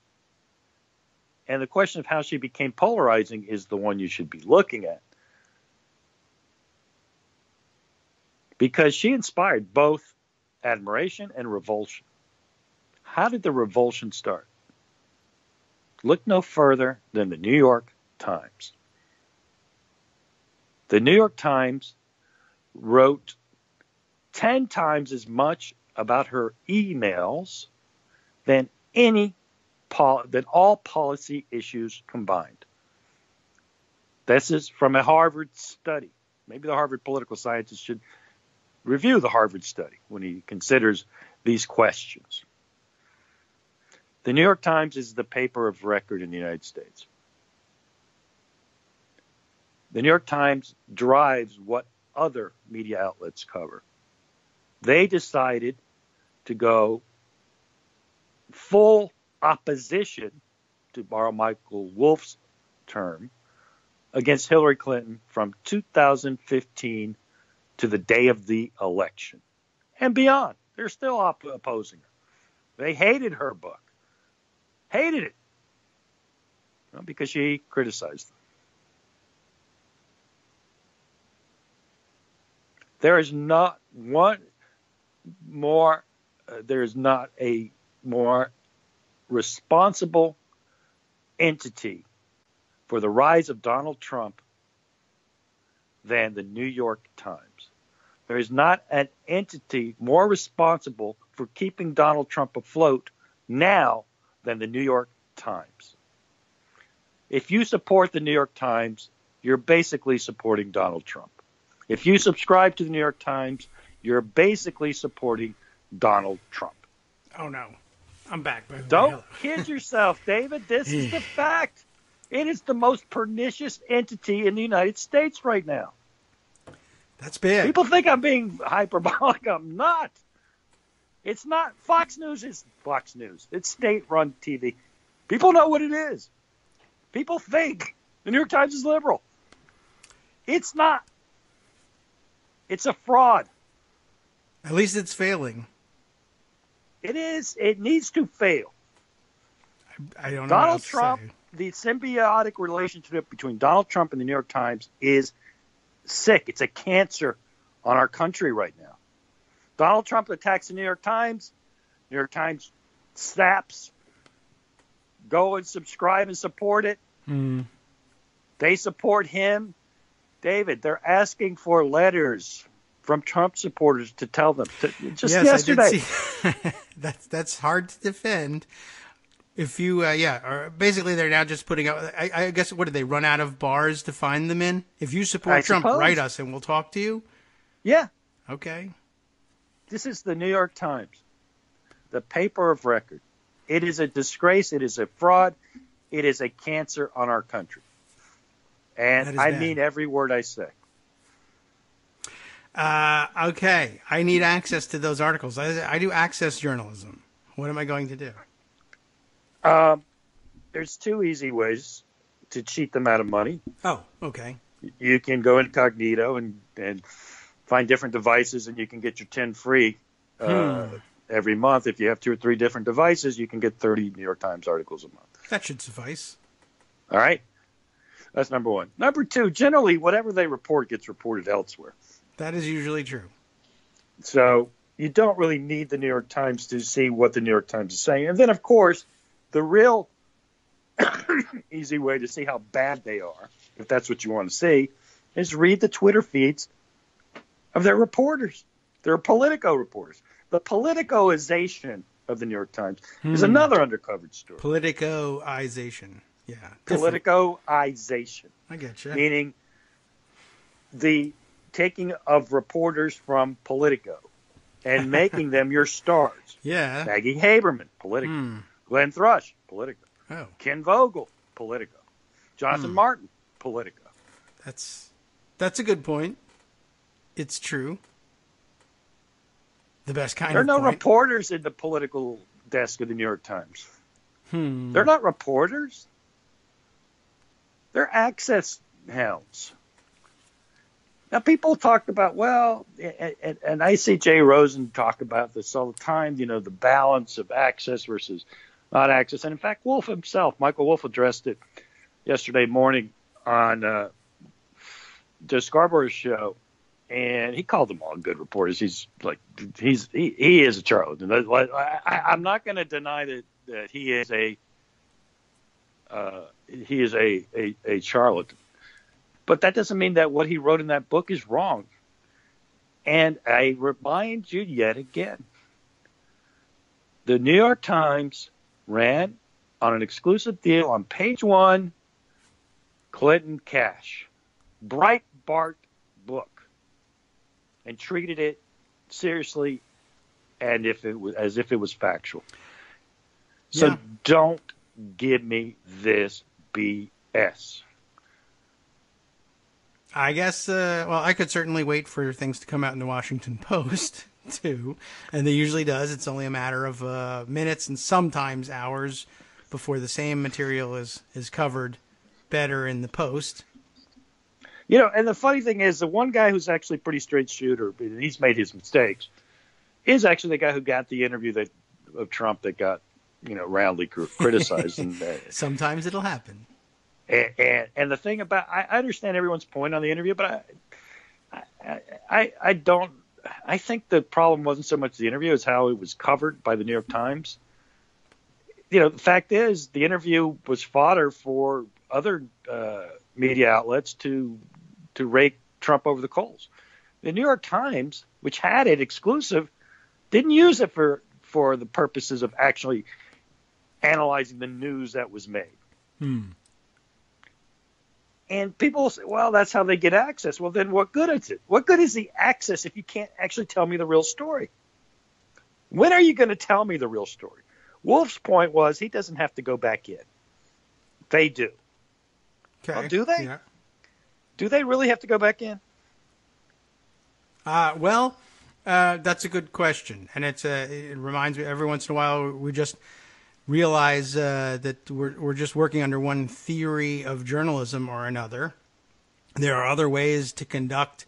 And the question of how she became polarizing is the one you should be looking at. Because she inspired both admiration and revulsion. How did the revulsion start? Look no further than the New York Times. The New York Times wrote 10 times as much about her emails than all policy issues combined. This is from a Harvard study. Maybe the Harvard political scientist should review the Harvard study when he considers these questions. The New York Times is the paper of record in the United States. The New York Times drives what other media outlets cover. They decided to go full opposition, to borrow Michael Wolff's term, against Hillary Clinton from 2015 to the day of the election and beyond. They're still opposing her. They hated her book. Hated it. Because she criticized them. There is not a more responsible entity for the rise of Donald Trump than the New York Times. There is not an entity more responsible for keeping Donald Trump afloat now than the New York Times. If you support the New York Times, you're basically supporting Donald Trump. If you subscribe to the New York Times, you're basically supporting Donald Trump. Oh, no. I'm back. Don't kid yourself, David. This is the fact. It is the most pernicious entity in the United States right now. That's bad. People think I'm being hyperbolic. I'm not. It's not. Fox News is Fox News. It's state-run TV. People know what it is. People think the New York Times is liberal. It's not. It's a fraud. At least it's failing. It is. It needs to fail. I don't know. Donald Trump, the symbiotic relationship between Donald Trump and the New York Times is sick. It's a cancer on our country right now. Donald Trump attacks the New York Times. New York Times saps. Go and subscribe and support it. Mm. They support him. David, they're asking for letters from Trump supporters to tell them. Just yesterday. I did see. That's hard to defend. If you, or basically they're now just putting out, I guess, what did they run out of bars to find them in? If you support Trump, write us and we'll talk to you? Yeah. Okay. This is the New York Times, the paper of record. It is a disgrace. It is a fraud. It is a cancer on our country. And I mean every word I say. Okay. I need access to those articles. I do access journalism. What am I going to do? There's two easy ways to cheat them out of money. Oh, okay. You can go incognito and find different devices, and you can get your 10 free every month. If you have 2 or 3 different devices, you can get 30 New York Times articles a month. That should suffice. All right. That's number one. Number two, generally, whatever they report gets reported elsewhere. That is usually true. So you don't really need the New York Times to see what the New York Times is saying. And then, of course, the real easy way to see how bad they are, if that's what you want to see, is read the Twitter feeds of their reporters. Their Politico reporters. The politicization of the New York Times is another undercovered story. Politicoization. Yeah. Politicoization. I get you. Meaning the taking of reporters from Politico and making them your stars. Yeah. Maggie Haberman, Politico. Glenn Thrush, Politico. Oh, Ken Vogel, Politico. Jonathan Martin, Politico. that's a good point. It's true. The best kind There are of no point. reporters in the political desk of the New York Times. They're not reporters. They're access hounds. Now, people talk about, well, and I see Jay Rosen talk about this all the time, the balance of access versus not access. And in fact, Wolf himself, Michael Wolf, addressed it yesterday morning on Joe Scarborough's show. And he called them all good reporters. He is a charlatan. I'm not going to deny that he is a charlatan, but that doesn't mean that what he wrote in that book is wrong. And I remind you yet again, the New York Times ran on an exclusive deal on page 1, Clinton Cash, Breitbart book, and treated it seriously and as if it was factual. So don't give me this BS. I guess, I could certainly wait for things to come out in the Washington Post, too. And they usually does. It's only a matter of minutes and sometimes hours before the same material is covered better in the Post. And the funny thing is, the one guy who's actually pretty straight shooter, and he's made his mistakes, is actually the guy who got the interview of Trump that got, roundly criticized. And sometimes it'll happen. And the thing about, I understand everyone's point on the interview, but I don't. I think the problem wasn't so much the interview as how it was covered by the New York Times. The fact is, the interview was fodder for other media outlets to rake Trump over the coals. The New York Times, which had it exclusive, didn't use it for the purposes of actually analyzing the news that was made. And people will say, well, that's how they get access. Well, then what good is it? What good is the access if you can't actually tell me the real story? When are you going to tell me the real story? Wolf's point was he doesn't have to go back in. They do. Okay. Well, do they? Yeah. Do they really have to go back in? That's a good question. And it reminds me, every once in a while, we just realize that we're just working under one theory of journalism or another. There are other ways to conduct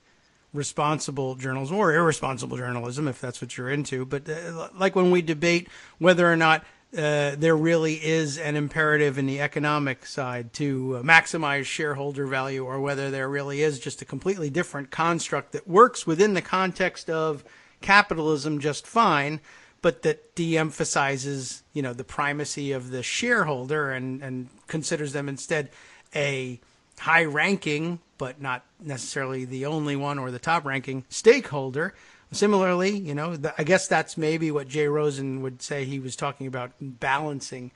responsible journalism or irresponsible journalism, if that's what you're into. But like when we debate whether or not there really is an imperative in the economic side to maximize shareholder value, or whether there really is just a completely different construct that works within the context of capitalism just fine, but that de-emphasizes, the primacy of the shareholder and considers them instead a high-ranking, but not necessarily the only one or the top-ranking stakeholder. Similarly, I guess that's maybe what Jay Rosen would say he was talking about, balancing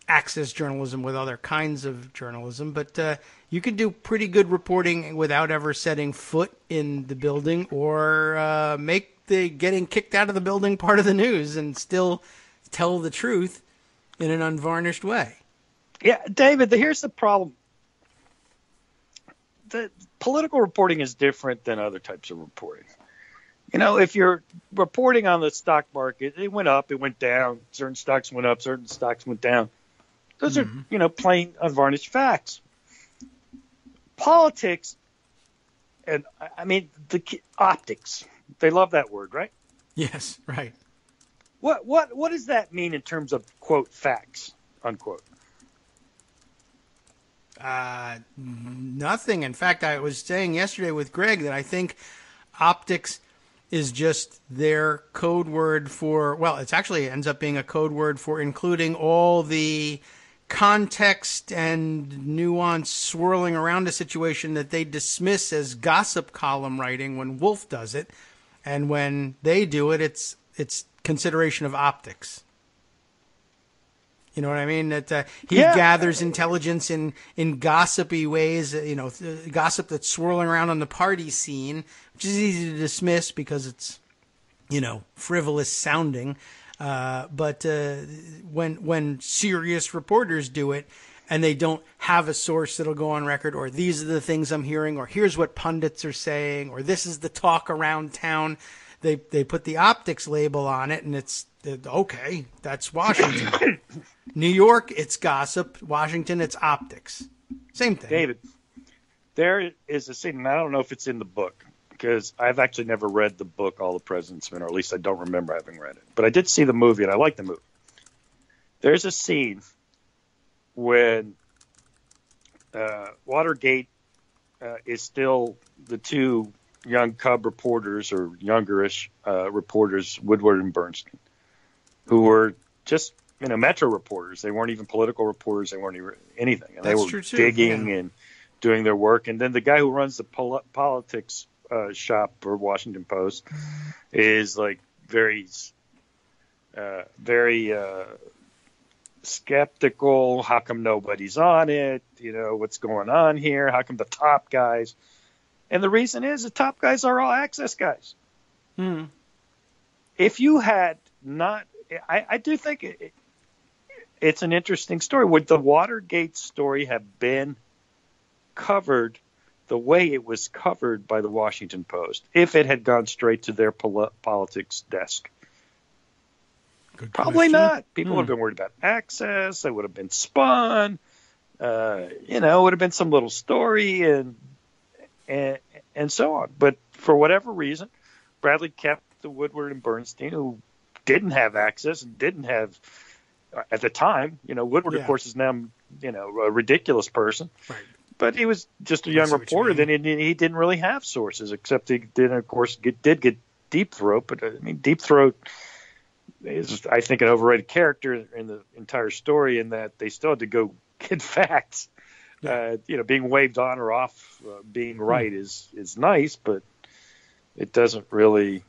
access journalism with other kinds of journalism. But you could do pretty good reporting without ever setting foot in the building, or make the getting kicked out of the building part of the news and still tell the truth in an unvarnished way. Yeah, David, here's the problem. The political reporting is different than other types of reporting. If you're reporting on the stock market, it went up, it went down, certain stocks went up, certain stocks went down. Those are, plain unvarnished facts. Politics, and the optics, they love that word, right? Yes, right. What does that mean in terms of, quote, facts, unquote? Nothing. In fact, I was saying yesterday with Greg that I think optics is just their code word for, it actually ends up being a code word for including all the context and nuance swirling around a situation that they dismiss as gossip column writing when Wolf does it. And when they do it, it's consideration of optics. You know what I mean? That he gathers intelligence in gossipy ways, gossip that's swirling around on the party scene, which is easy to dismiss because it's, frivolous sounding. But when serious reporters do it, and they don't have a source that'll go on record, or these are the things I'm hearing, or here's what pundits are saying, or this is the talk around town, they put the optics label on it, and it's okay. That's Washington. New York, it's gossip. Washington, it's optics. Same thing. David, there is a scene, and I don't know if it's in the book, because I've actually never read the book All the President's Men, or at least I don't remember having read it. But I did see the movie, and I like the movie. There's a scene when Watergate is still the two young cub reporters, or youngerish reporters, Woodward and Bernstein, who were just Metro reporters. They weren't even political reporters. They weren't even anything. And they were digging and doing their work. And then the guy who runs the politics shop for Washington Post is like very skeptical. How come nobody's on it? What's going on here? How come the top guys? And the reason is the top guys are all access guys. If you had not, I do think it's an interesting story. Would the Watergate story have been covered the way it was covered by the Washington Post if it had gone straight to their politics desk? Probably not. People would have been worried about access. They would have been spun. It would have been some little story and so on. But for whatever reason, Bradley kept the Woodward and Bernstein, who didn't have access and didn't have, at the time, Woodward, of course, is now, a ridiculous person. Right. But he was just a young reporter. Then he didn't really have sources, except he did, of course, did get Deep Throat. But, Deep Throat is, I think, an overrated character in the entire story, in that they still had to go get facts. Being waved on or off being right is nice, but it doesn't really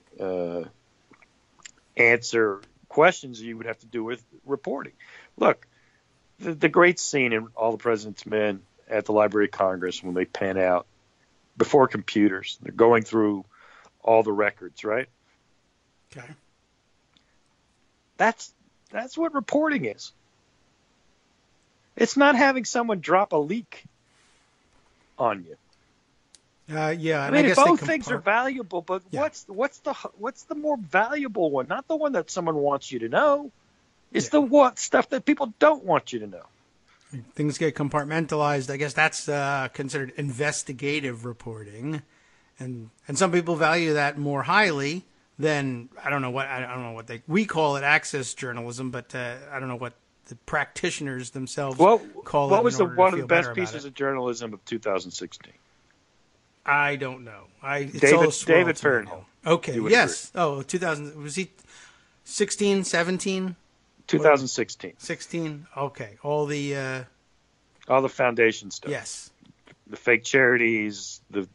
answer questions you would have to do with reporting. Look, the great scene in All the President's Men at the Library of Congress, when they pan out before computers, they're going through all the records, right? Okay. That's what reporting is. It's not having someone drop a leak on you. Yeah, I guess both things are valuable, but what's the more valuable one? Not the one that someone wants you to know. It's the stuff that people don't want you to know. Things get compartmentalized. I guess that's considered investigative reporting, and some people value that more highly than I don't know what we call it access journalism, but I don't know what the practitioners themselves call it. What was one of the best pieces of journalism of 2016? I don't know. David Fairhill. Okay. Yes. Agree. Oh, 2000. Was he 16, 17? 2016. 16. Okay. All the foundation stuff. Yes. The fake charities, the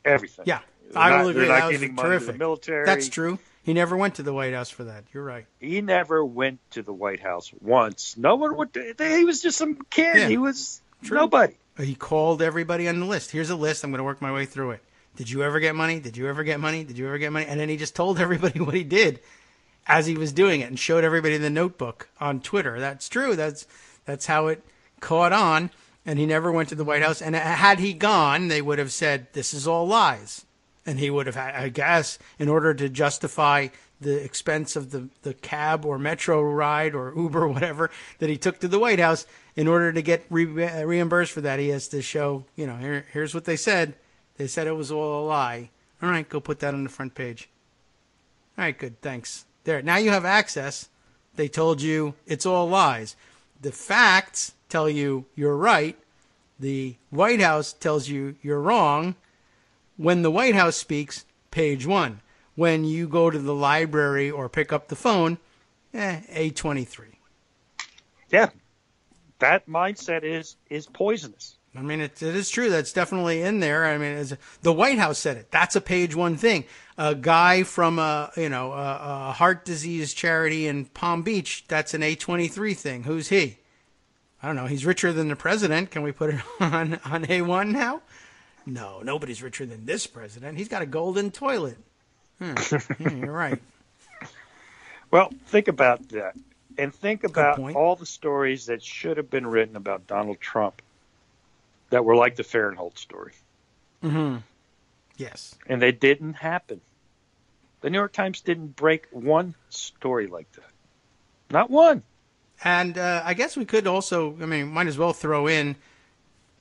everything. Yeah. I will agree. That was terrific. To the military. That's true. He never went to the White House for that. You're right. He never went to the White House once. No one would. He was just some kid. Yeah. He was nobody. He called everybody on the list. Here's a list. I'm going to work my way through it. Did you ever get money? Did you ever get money? Did you ever get money? And then he just told everybody what he did as he was doing it and showed everybody the notebook on Twitter. That's true. That's how it caught on. And he never went to the White House. And had he gone, they would have said, this is all lies. And he would have had, I guess, in order to justify the expense of the cab or metro ride or Uber or whatever that he took to the White House, in order to get reimbursed for that, he has to show, here's what they said. They said it was all a lie. All right, go put that on the front page. All right, good, thanks. There, now you have access. They told you it's all lies. The facts tell you you're right. The White House tells you you're wrong. When the White House speaks, page 1. When you go to the library or pick up the phone, A23. Yeah, that mindset is poisonous. I mean, it is true. That's definitely in there. I mean, the White House said it. That's a page 1 thing. A guy from a heart disease charity in Palm Beach, that's an A23 thing. Who's he? I don't know. He's richer than the president. Can we put it on A1 now? No, nobody's richer than this president. He's got a golden toilet. Yeah, you're right. Well, think about that. And think about point. all the stories that should have been written about Donald Trump that were like the Fahrenheit story. Mm-hmm. Yes. And they didn't happen. The New York Times didn't break one story like that. Not one. And I guess we could also, might as well throw in,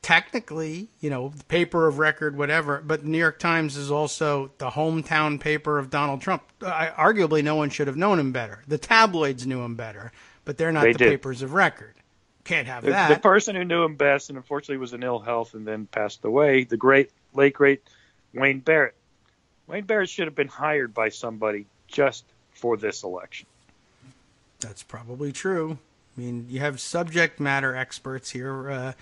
technically, the paper of record, whatever, but the New York Times is also the hometown paper of Donald Trump. Arguably, no one should have known him better. The tabloids knew him better, but they're not the papers of record. Can't have that. The person who knew him best, and unfortunately was in ill health and then passed away, the late great Wayne Barrett. Wayne Barrett should have been hired by somebody just for this election. That's probably true. You have subject matter experts here.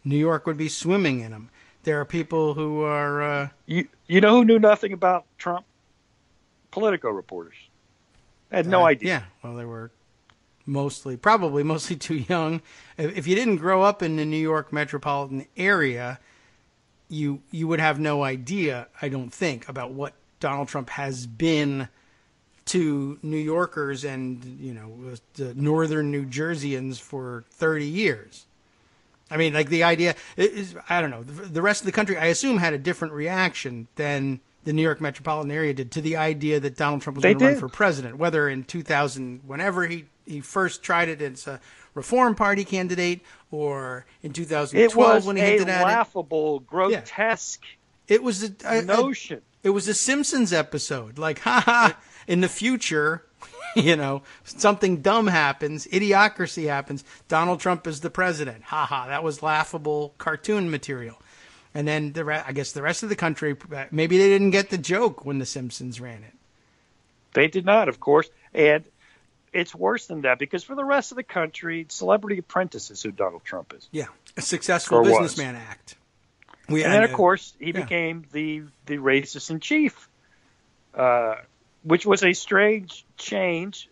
New York would be swimming in them. There are people who are... You know who knew nothing about Trump? Politico reporters. Had no idea. Yeah, well, they were probably mostly too young. If you didn't grow up in the New York metropolitan area, you would have no idea, I don't think, about what Donald Trump has been to New Yorkers and, the northern New Jerseyans for 30 years. The idea is, I don't know, the rest of the country, I assume, had a different reaction than the New York metropolitan area did to the idea that Donald Trump was going to run for president, whether in 2000, whenever he first tried it as a Reform Party candidate, or in 2012 when he hinted at it. It was a laughable, grotesque notion. It was a Simpsons episode. Like, in the future, something dumb happens, idiocracy happens, Donald Trump is the president. That was laughable cartoon material. And then I guess the rest of the country, maybe they didn't get the joke when the Simpsons ran it. They did not, of course. And it's worse than that, because for the rest of the country, Celebrity Apprentice is who Donald Trump is. Yeah, a successful businessman act. And then, of course, he became the racist in chief, which was a strange change.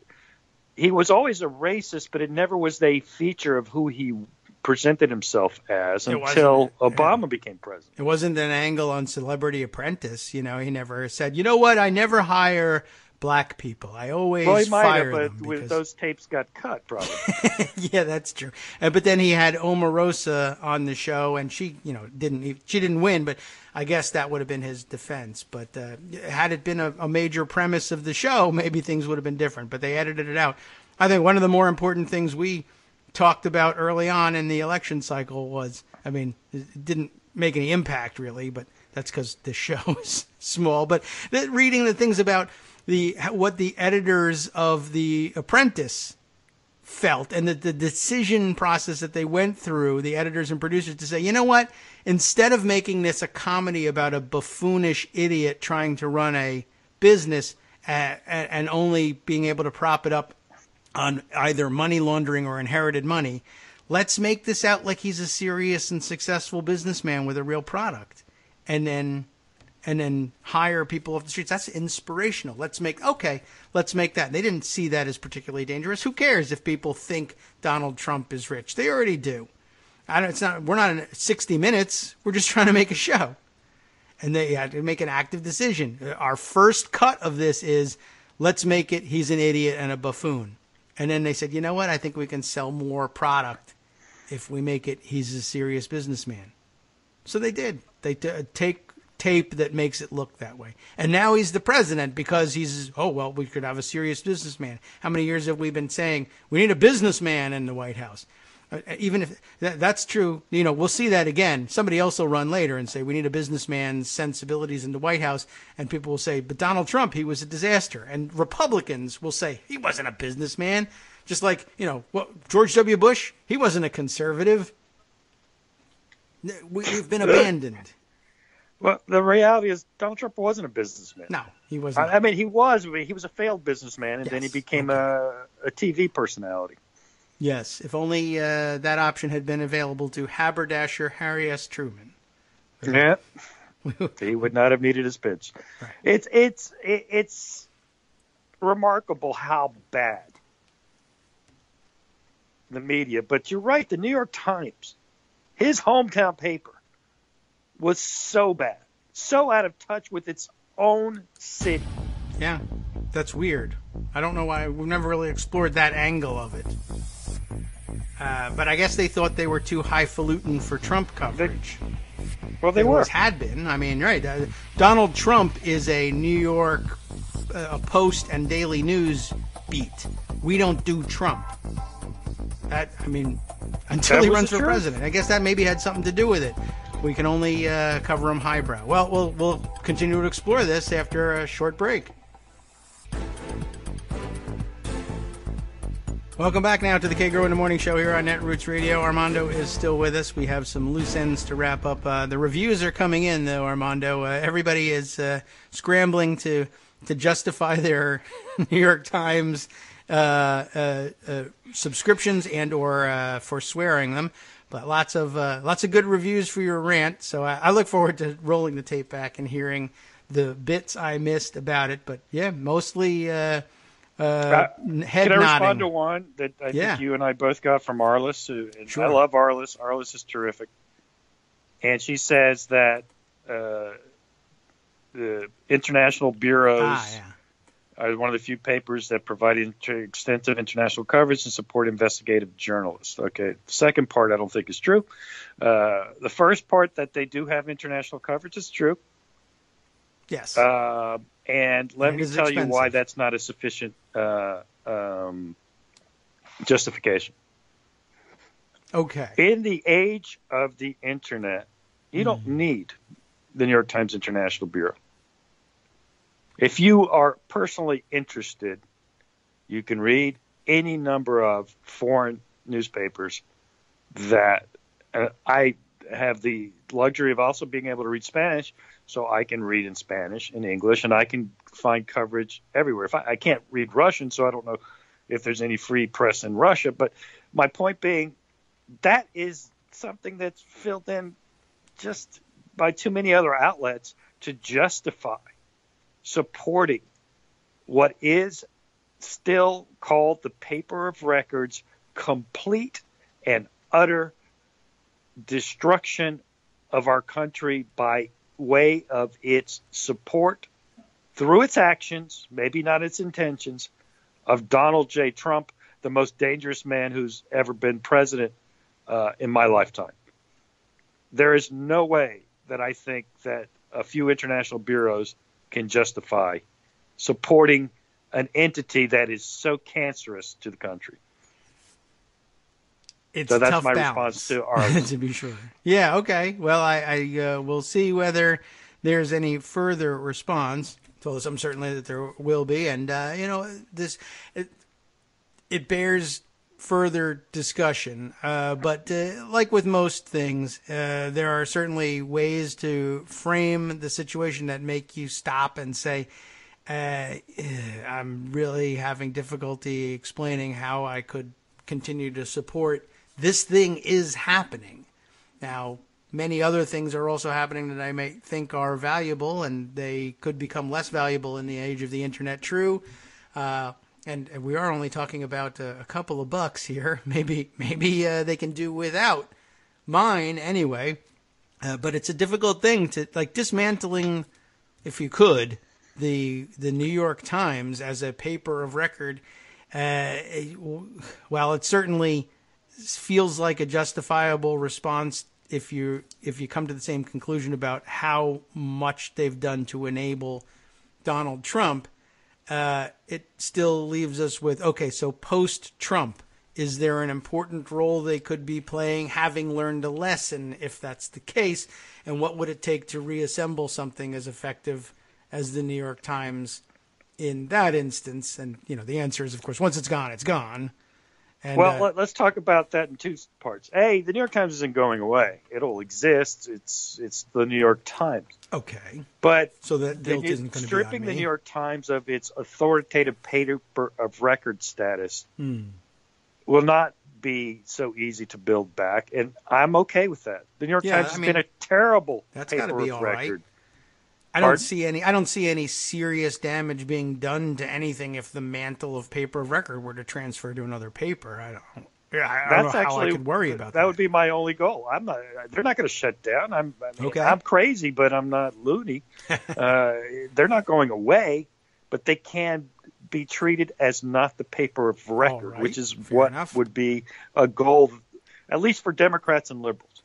He was always a racist, but it never was a feature of who he presented himself as until Obama became president. It wasn't an angle on Celebrity Apprentice. He never said, you know what, I never hire black people. I always fire them. But those tapes got cut, probably. Yeah, that's true. But then he had Omarosa on the show, and she didn't win, but I guess that would have been his defense. But had it been a major premise of the show, maybe things would have been different. But they edited it out. I think one of the more important things we talked about early on in the election cycle was, it didn't make any impact really, but that's because the show is small. But reading the things about what the editors of The Apprentice felt, and the decision process that they went through, the editors and producers, to say, you know what, instead of making this a comedy about a buffoonish idiot trying to run a business and only being able to prop it up on either money laundering or inherited money, let's make this out like he's a serious and successful businessman with a real product, and then hire people off the streets. That's inspirational. Let's make that. They didn't see that as particularly dangerous. Who cares if people think Donald Trump is rich? They already do. We're not in 60 Minutes. We're just trying to make a show. And they had to make an active decision. Our first cut of this is, let's make it he's an idiot and a buffoon. And then they said, you know what? I think we can sell more product if we make it he's a serious businessman. So they did. They take tape that makes it look that way. And now he's the president because we could have a serious businessman. How many years have we been saying we need a businessman in the White House? Even if that's true, we'll see that again. Somebody else will run later and say we need a businessman's sensibilities in the White House. And people will say, but Donald Trump, he was a disaster. And Republicans will say he wasn't a businessman. Just like, George W. Bush, he wasn't a conservative. We've been abandoned. Well, the reality is Donald Trump wasn't a businessman. No, he wasn't. He was a failed bubusinessman, and then he became a TV personality. Yes, if only that option had been available to haberdasher Harry S. Truman. Yeah, he would not have needed his pitch. Right. It's remarkable how bad the media. But you're right, the New York Times, his hometown paper, was so bad, so out of touch with its own city. Yeah. That's weird. I don't know why. We've never really explored that angle of it. But I guess they thought they were too highfalutin for Trump coverage. They were. Always had been. I mean, right. Donald Trump is a New York Post and Daily News beat. We don't do Trump. Until he runs for president. I guess that maybe had something to do with it. We can only cover him highbrow. Well, we'll continue to explore this after a short break. Welcome back now to the Kagro in the Morning Show here on Netroots Radio. Armando is still with us. We have some loose ends to wrap up. The reviews are coming in, though, Armando. Everybody is scrambling to justify their New York Times subscriptions and or forswearing them. But lots of good reviews for your rant. So I look forward to rolling the tape back and hearing the bits I missed about it. But yeah, mostly head nodding. Can I respond to one that I think you and I both got from Arliss? Sure. I love Arliss. Arliss is terrific. And she says that the international bureaus are one of the few papers that provide extensive international coverage and support investigative journalists. Okay, the second part I don't think is true. The first part, that they do have international coverage, is true. Yes. And let me tell you why that's not a sufficient justification. Okay. In the age of the internet, you don't need the New York Times International Bureau. If you are personally interested, you can read any number of foreign newspapers that I have the luxury of also being able to read Spanish, so I can read in Spanish and English, and I can find coverage everywhere. If I can't read Russian, so I don't know if there's any free press in Russia. But my point being, that is something that's filled in just by too many other outlets to justify supporting what is still called the paper of records, complete and utter destruction of our country by way of its support through its actions, maybe not its intentions, of Donald J. Trump, the most dangerous man who's ever been president in my lifetime. There is no way that I think that a few international bureaus can justify supporting an entity that is so cancerous to the country. It's so that's tough my balance, response to ours. to be sure. Yeah, okay. Well, I will see whether there's any further response. Told us I'm certainly that there will be, and it bears further discussion. But like with most things, there are certainly ways to frame the situation that make you stop and say, I'm really having difficulty explaining how I could continue to support this thing is happening. Now, many other things are also happening that I may think are valuable, and they could become less valuable in the age of the internet. True. And we are only talking about a couple of bucks here. Maybe they can do without mine anyway. But it's a difficult thing to dismantling, if you could, the New York Times as a paper of record. While it certainly feels like a justifiable response if you come to the same conclusion about how much they've done to enable Donald Trump. It still leaves us with, okay, so post-Trump, is there an important role they could be playing, having learned a lesson, if that's the case, and what would it take to reassemble something as effective as the New York Times in that instance? And, the answer is, of course, once it's gone, it's gone. And, let's talk about that in two parts. A, the New York Times isn't going away. It'll exist. It's the New York Times. Okay. But so that guilt isn't going to be stripping on the me. New York Times of its authoritative paper of record status will not be so easy to build back, and I'm okay with that. The New York Times has been a terrible paper of record. I don't see any serious damage being done to anything if the mantle of paper of record were to transfer to another paper. I don't know how I could worry about that. That would be my only goal. They're not going to shut down. I'm crazy, but I'm not loony. They're not going away, but they can be treated as not the paper of record, right. which is Fair what enough. would be a goal, at least for Democrats and liberals.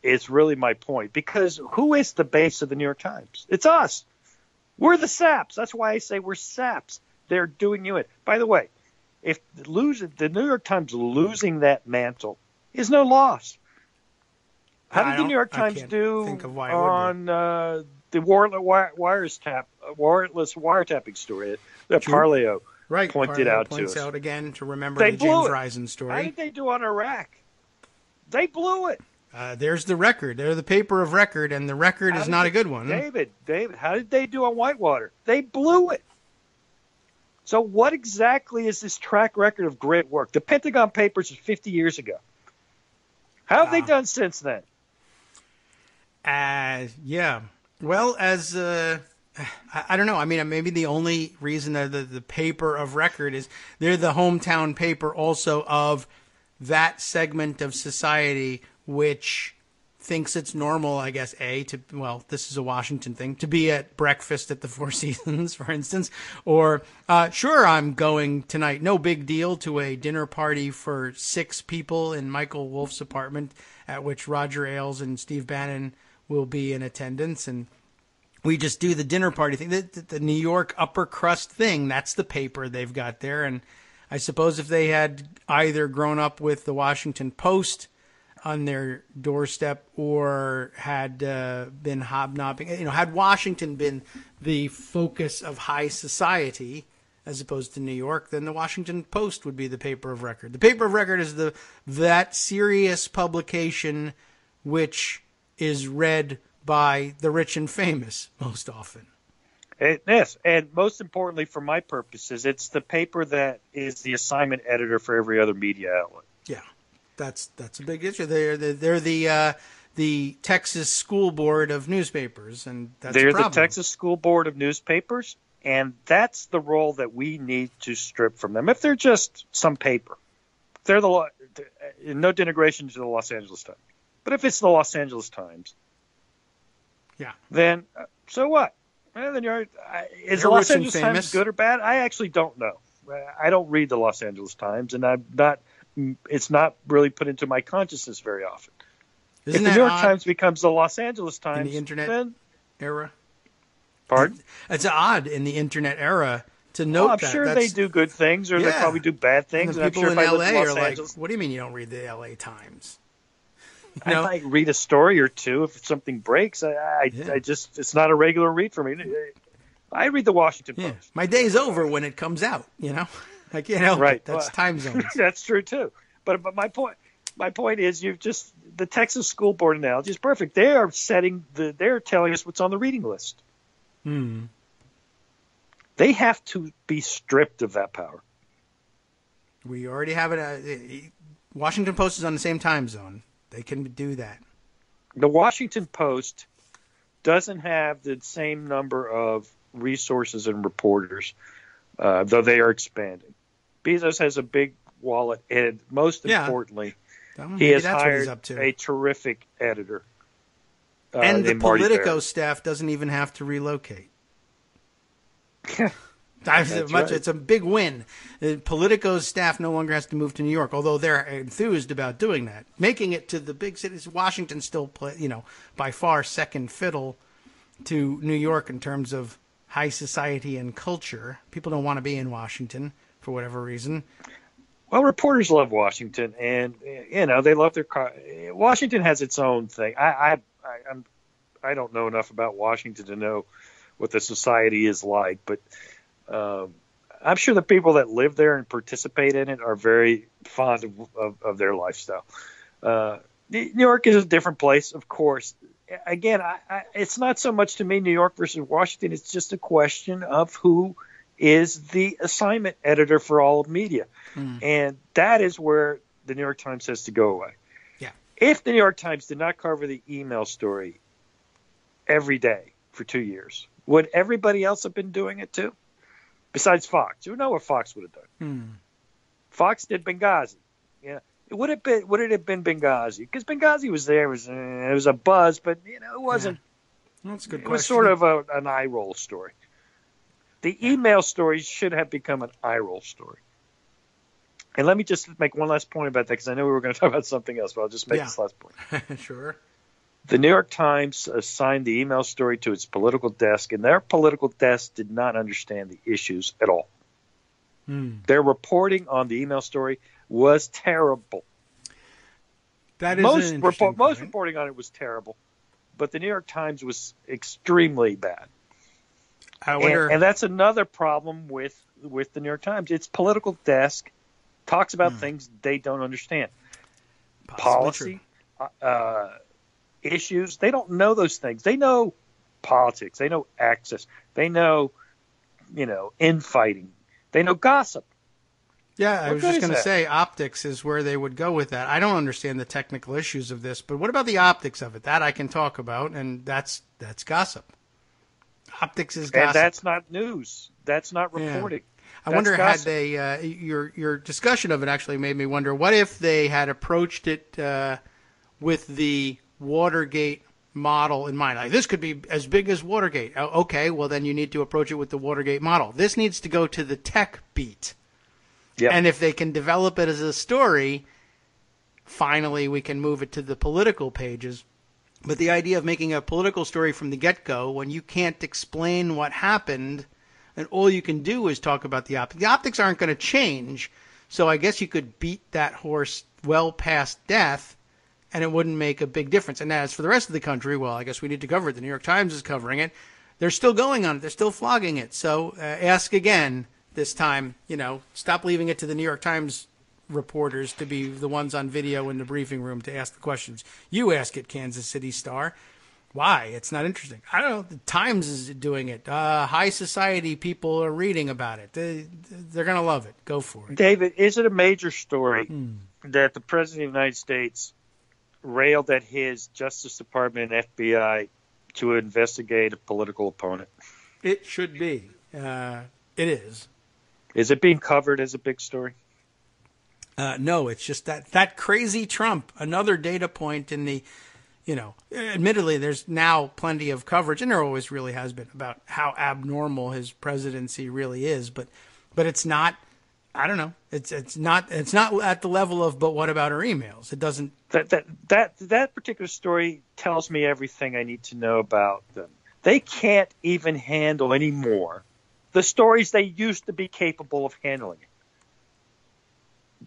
It's really my point. Because who is the base of the New York Times? It's us. We're the saps. That's why I say we're saps. They're doing you it. By the way, if the New York Times losing that mantle is no loss. How did the New York Times do on the wireless wiretapping story that Parleo pointed out to us? Points out again to remember the James Risen story. How did they do on Iraq? They blew it. There's the record. They're the paper of record, and the record is not a good one. David, how did they do on Whitewater? They blew it. So what exactly is this track record of great work? The Pentagon Papers is 50 years ago. How have they done since then? Yeah. Well, I don't know. I mean, maybe the only reason that the paper of record is they're the hometown paper also of that segment of society which thinks it's normal, I guess, this is a Washington thing, to be at breakfast at the Four Seasons, for instance, or, sure, I'm going tonight, no big deal, to a dinner party for 6 people in Michael Wolff's apartment, at which Roger Ailes and Steve Bannon will be in attendance, and we just do the dinner party thing, the New York upper crust thing. That's the paper they've got there, and I suppose if they had either grown up with the Washington Post on their doorstep or had been hobnobbing, had Washington been the focus of high society as opposed to New York, then the Washington Post would be the paper of record. The paper of record is that serious publication which is read by the rich and famous most often. Yes, and most importantly for my purposes, it's the paper that is the assignment editor for every other media outlet. Yeah. That's a big issue. They're the Texas School Board of Newspapers, and that's a problem. They're the Texas School Board of Newspapers, and that's the role that we need to strip from them. If they're just some paper, they're no denigration to the Los Angeles Times. But if it's the Los Angeles Times, then so what? Well, then is the Los Angeles Times good or bad? I actually don't know. I don't read the Los Angeles Times, and it's not really put into my consciousness very often. If the New York Times becomes the Los Angeles Times in the internet era, pardon? It's odd in the internet era to note I'm sure they do good things, or they probably do bad things. And the people in LA are like, "What do you mean you don't read the LA Times?" I might read a story or two if something breaks. I just it's not a regular read for me. I read the Washington Post. My day's over when it comes out. I can't help it. That's time zones. That's true too. But my point is, the Texas School Board analogy is perfect. They are they're telling us what's on the reading list. They have to be stripped of that power. We already have it. Washington Post is on the same time zone. They can do that. The Washington Post doesn't have the same number of resources and reporters, though they are expanding. Bezos has a big wallet, and most importantly, he has hired a terrific editor. And the Politico staff doesn't even have to relocate. It's a big win. Politico's staff no longer has to move to New York, although they're enthused about doing that. Making it to the big cities, Washington still by far second fiddle to New York in terms of high society and culture. People don't want to be in Washington for whatever reason. Well, reporters love Washington, and they love their Washington has its own thing. I don't know enough about Washington to know what the society is like, but I'm sure the people that live there and participate in it are very fond of their lifestyle. New York is a different place, of course. Again, it's not so much to me New York versus Washington. It's just a question of who is the assignment editor for all of media. And that is where the New York Times has to go away. Yeah. If the New York Times did not cover the email story every day for 2 years, would everybody else have been doing it too? Besides Fox. You know what Fox would have done. Fox did Benghazi. Yeah. Would it have been Benghazi? Because Benghazi was there. It was a buzz, but it wasn't. That's a good question. It was sort of an eye roll story. The email story should have become an eye roll story. And let me just make one last point about that, because I know we were going to talk about something else, but I'll just make this last point. Sure. The New York Times assigned the email story to its political desk, and their political desk did not understand the issues at all. Their reporting on the email story was terrible. That is most an interesting most point. reporting on it was terrible, but the New York Times was extremely bad. I wonder, And that's another problem with the New York Times. Its political desk talks about things they don't understand. Policy, issues, they don't know those things. They know politics. They know access. They know, infighting. They know gossip. Yeah, I was good just is going to that? say optics is where they would go with that. I don't understand the technical issues of this, but what about the optics of it? That I can talk about, and that's gossip. Optics is gossip. And that's not news. That's not reporting. I That's wonder gossip. had they your discussion of it actually made me wonder, what if they had approached it with the Watergate model in mind? Like, this could be as big as Watergate. Okay, well then you need to approach it with the Watergate model. This needs to go to the tech beat. Yep. And if they can develop it as a story, finally we can move it to the political pages. But the idea of making a political story from the get-go when you can't explain what happened and all you can do is talk about the optics. The optics aren't going to change, so I guess you could beat that horse well past death and it wouldn't make a big difference. And as for the rest of the country, well, I guess we need to cover it. The New York Times is covering it. They're still going on it. They're still flogging it. So ask again this time. Stop leaving it to the New York Times reporters to be the ones on video in the briefing room to ask the questions. You ask it, Kansas City Star. Why? It's not interesting. I don't know. The Times is doing it. High society people are reading about it. They're going to love it. Go for it. David, is it a major story that the President of the United States railed at his Justice Department and FBI to investigate a political opponent? It should be. It is. Is it being covered as a big story? No, it's just that crazy Trump. Another data point in the, admittedly, there's now plenty of coverage, and there always really has been, about how abnormal his presidency really is. But it's not. I don't know. It's not at the level of. But what about our emails? It doesn't. That particular story tells me everything I need to know about them. They can't even handle anymore the stories they used to be capable of handling.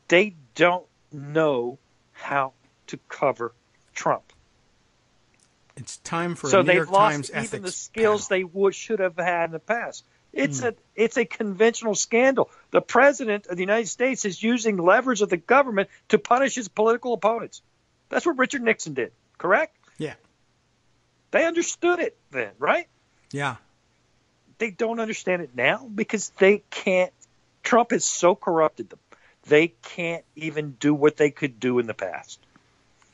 They don't know how to cover Trump. It's time for So a New York they've lost Times ethics even the skills panel. they should have had in the past. It's a conventional scandal. The president of the United States is using levers of the government to punish his political opponents. That's what Richard Nixon did, correct? Yeah. They understood it then, right? Yeah. They don't understand it now because they can't. Trump has so corrupted them. They can't even do what they could do in the past.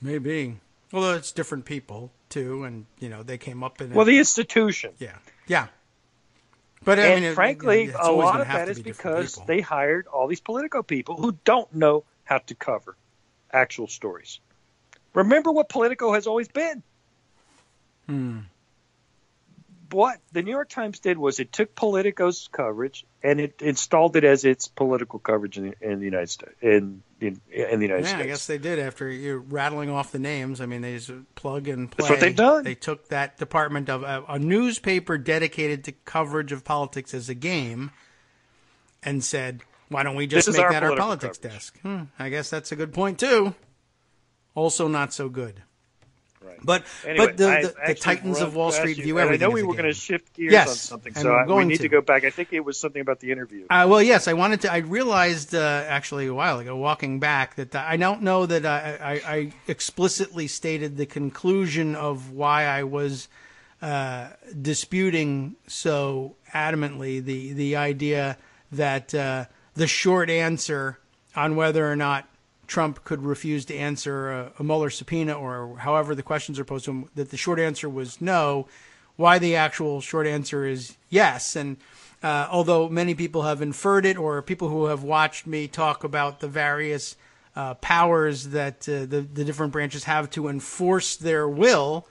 Maybe. Although it's different people too, and they came up in. Well, the institution. Yeah. But I mean, frankly, it's a always lot gonna of have that to is be different because people. they hired all these Politico people who don't know how to cover actual stories. Remember what Politico has always been. What the New York Times did was it took Politico's coverage and it installed it as its political coverage in the United States. In the United States. I guess they did after you're rattling off the names. I mean, they just plug and play. That's what they've done. They took that department of a newspaper dedicated to coverage of politics as a game and said, why don't we just This is make our that our political politics coverage. desk? I guess that's a good point, too. Also not so good. Right. But Anyway, the Titans of Wall Street view everything. I know we as a were going to game. shift gears Yes, on something, and so we're we going need to. to go back. I think it was something about the interview. Well, yes, I wanted to. I realized actually a while ago, walking back, that I don't know that I explicitly stated the conclusion of why I was disputing so adamantly the idea that the short answer on whether or not Trump could refuse to answer a Mueller subpoena or however the questions are posed to him, that the short answer was no, why the actual short answer is yes. And although many people have inferred it, or people who have watched me talk about the various powers that the different branches have to enforce their will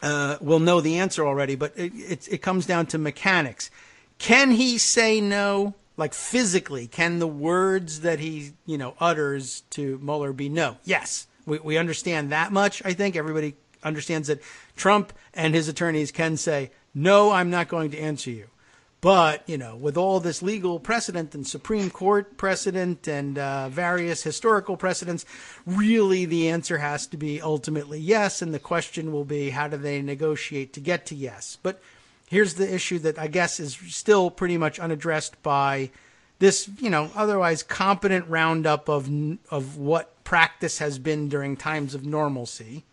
know the answer already. But it comes down to mechanics. Can he say no? Like physically, can the words that he, utters to Mueller be no? Yes. We understand that much. I think everybody understands that Trump and his attorneys can say, no, I'm not going to answer you. But, with all this legal precedent and Supreme Court precedent and various historical precedents, really the answer has to be ultimately yes. And the question will be, how do they negotiate to get to yes? But here's the issue that I guess is still pretty much unaddressed by this, otherwise competent roundup of what practice has been during times of normalcy,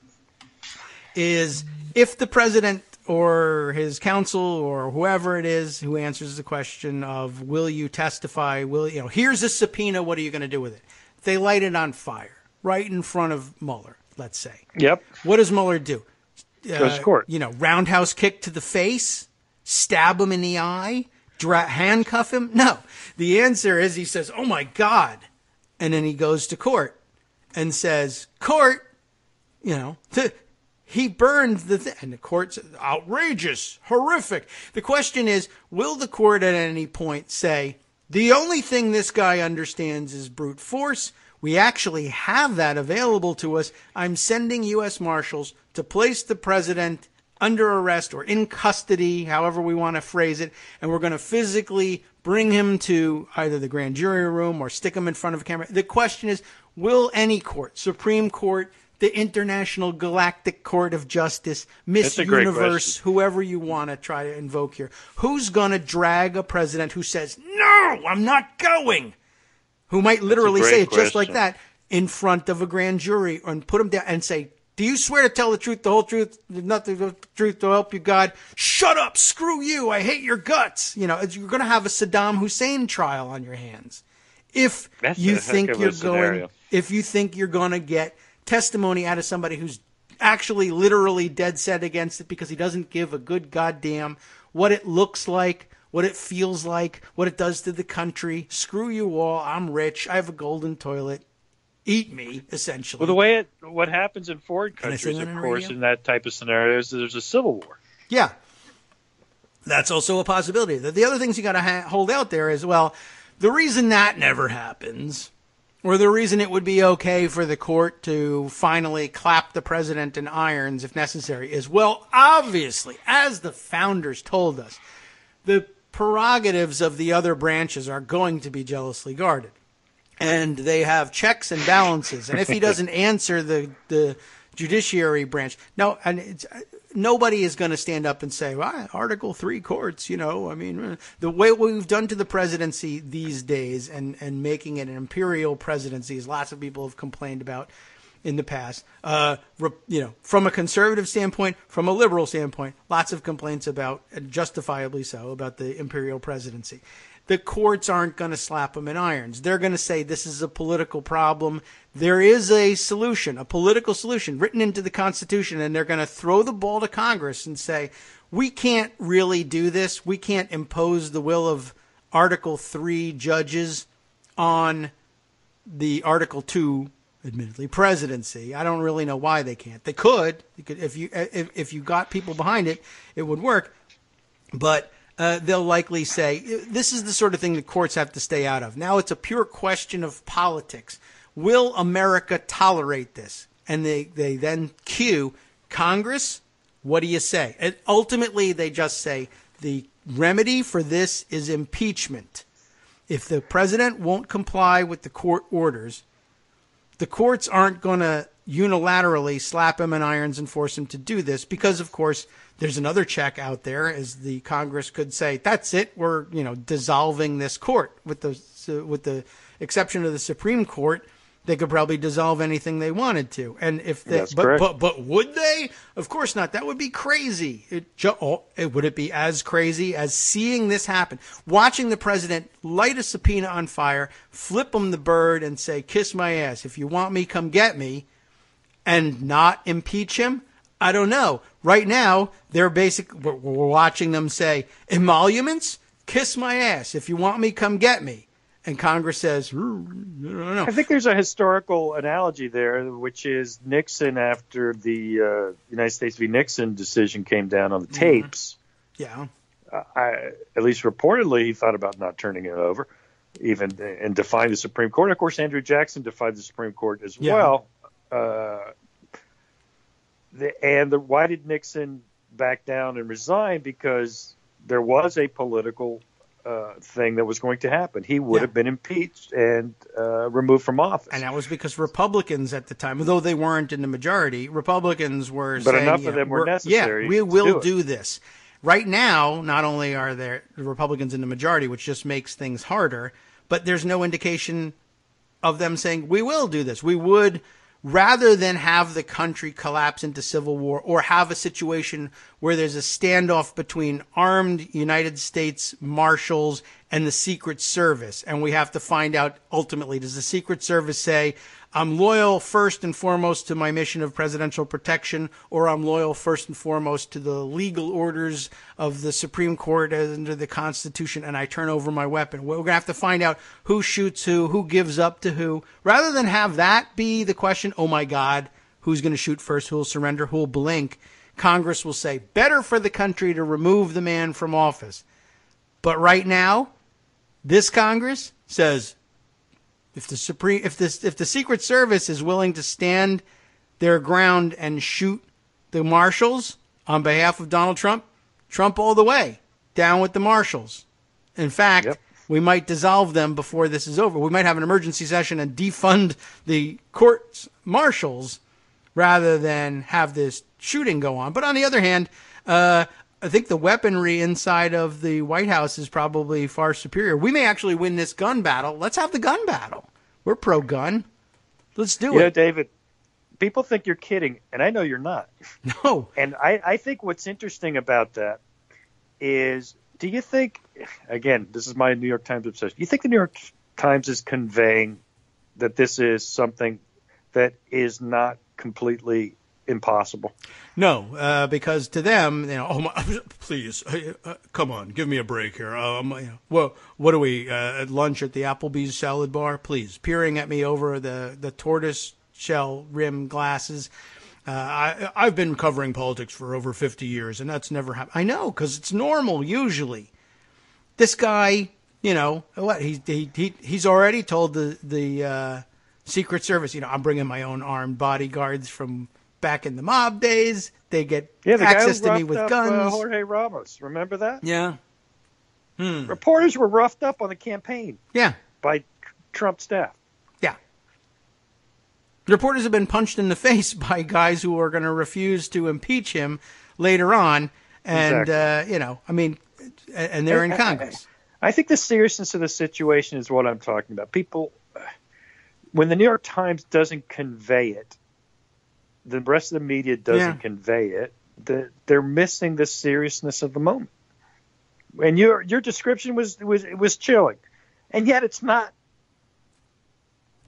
is if the president or his counsel or whoever it is who answers the question of, will you testify? Here's a subpoena. What are you going to do with it? They light it on fire right in front of Mueller, let's say. Yep. What does Mueller do? Goes to court. Roundhouse kick to the face, stab him in the eye, handcuff him? No. The answer is he says, oh my God. And then he goes to court and says, court, he burned the thing. And the court says, outrageous, horrific. The question is, will the court at any point say, the only thing this guy understands is brute force. We actually have that available to us. I'm sending U.S. Marshals to place the president under arrest or in custody, however we want to phrase it, and we're going to physically bring him to either the grand jury room or stick him in front of a camera. The question is, will any court, Supreme Court, the International Galactic Court of Justice, Miss Universe, whoever you want to try to invoke here, who's going to drag a president who says, no, I'm not going, who might literally say it just like that in front of a grand jury and put him down and say, do you swear to tell the truth, the whole truth, nothing but the truth to help you God? Shut up, screw you, I hate your guts. You're going to have a Saddam Hussein trial on your hands. If you think you're going to get testimony out of somebody who's actually literally dead set against it because he doesn't give a good goddamn what it looks like, what it feels like, what it does to the country. Screw you all. I'm rich. I have a golden toilet. Eat me, essentially. Well, what happens in foreign countries, of course, in that type of scenario is there's a civil war. Yeah. That's also a possibility. The other things you got to hold out there is, well, the reason that never happens, or the reason it would be okay for the court to finally clap the president in irons if necessary is, well, obviously, as the founders told us, the prerogatives of the other branches are going to be jealously guarded. And they have checks and balances. And if he doesn't answer the judiciary branch, nobody is going to stand up and say, well, Article 3 courts, the way we've done to the presidency these days and making it an imperial presidency, as lots of people have complained about in the past, from a conservative standpoint, from a liberal standpoint, lots of complaints about, justifiably so, about the imperial presidency. The courts aren't going to slap them in irons. They're going to say this is a political problem. There is a solution, a political solution written into the Constitution, and they're going to throw the ball to Congress and say, we can't really do this. We can't impose the will of Article 3 judges on the Article 2, admittedly, presidency. I don't really know why they can't. They could. If you got people behind it, it would work. But they'll likely say, this is the sort of thing the courts have to stay out of. Now it's a pure question of politics. Will America tolerate this? And they then cue Congress, what do you say? And ultimately, they just say the remedy for this is impeachment. If the president won't comply with the court orders, the courts aren't going to unilaterally slap him in irons and force him to do this because, of course, there's another check out there, as the Congress could say, that's it, we're dissolving this court. With the exception of the Supreme Court, they could probably dissolve anything they wanted to. And if they, but would they? Of course not. That would be crazy. Would it be as crazy as seeing this happen? Watching the president light a subpoena on fire, flip him the bird, and say, "Kiss my ass. If you want me, come get me," and not impeach him? I don't know. Right now, we're watching them say, emoluments? Kiss my ass. If you want me, come get me. And Congress says, no. I think there's a historical analogy there, which is Nixon, after the United States v. Nixon decision came down on the tapes. Yeah. at least reportedly, he thought about not turning it over, even and defying the Supreme Court. Of course, Andrew Jackson defied the Supreme Court as well. Why did Nixon back down and resign? Because there was a political thing that was going to happen. He would have been impeached and removed from office. And that was because Republicans at the time, although they weren't in the majority, Republicans were saying, but enough of them were necessary. Yeah, we will do this. Right now, not only are there Republicans in the majority, which just makes things harder, but there's no indication of them saying, we will do this. We would, rather than have the country collapse into civil war or have a situation where there's a standoff between armed United States Marshals and the Secret Service. And we have to find out, ultimately, does the Secret Service say, I'm loyal first and foremost to my mission of presidential protection, or I'm loyal first and foremost to the legal orders of the Supreme Court under the Constitution, and I turn over my weapon. We're going to have to find out who shoots who gives up to who, rather than have that be the question, oh my God, who's going to shoot first, who will surrender, who will blink. Congress will say, better for the country to remove the man from office. But right now, this Congress says, if the Secret Service is willing to stand their ground and shoot the marshals on behalf of Donald Trump, Trump all the way, down with the marshals. In fact, we might dissolve them before this is over. We might have an emergency session and defund the courts marshals rather than have this shooting go on. But on the other hand, I think the weaponry inside of the White House is probably far superior. We may actually win this gun battle. Let's have the gun battle. We're pro-gun. Let's do it. You know, David, people think you're kidding, and I know you're not. No. And I think what's interesting about that is, do you think, again, this is my New York Times obsession, do you think the New York Times is conveying that this is something that is not completely impossible? No, because to them, please, come on, give me a break here. Well, what are we at lunch at the Applebee's salad bar? Please, peering at me over the tortoise shell rim glasses. I've been covering politics for over 50 years, and that's never happened. I know, because it's normal usually. This guy, what he's already told the Secret Service, I'm bringing my own armed bodyguards from back in the mob days. They get access to me with guns. Jorge Ramos, remember that? Yeah. Reporters were roughed up on the campaign. Yeah. By Trump staff. Yeah. Reporters have been punched in the face by guys who are going to refuse to impeach him later on. And, exactly. And they're in Congress. I think the seriousness of the situation is what I'm talking about. People, when the New York Times doesn't convey it, the rest of the media doesn't convey it, they're missing the seriousness of the moment. And your description was chilling, and yet it's not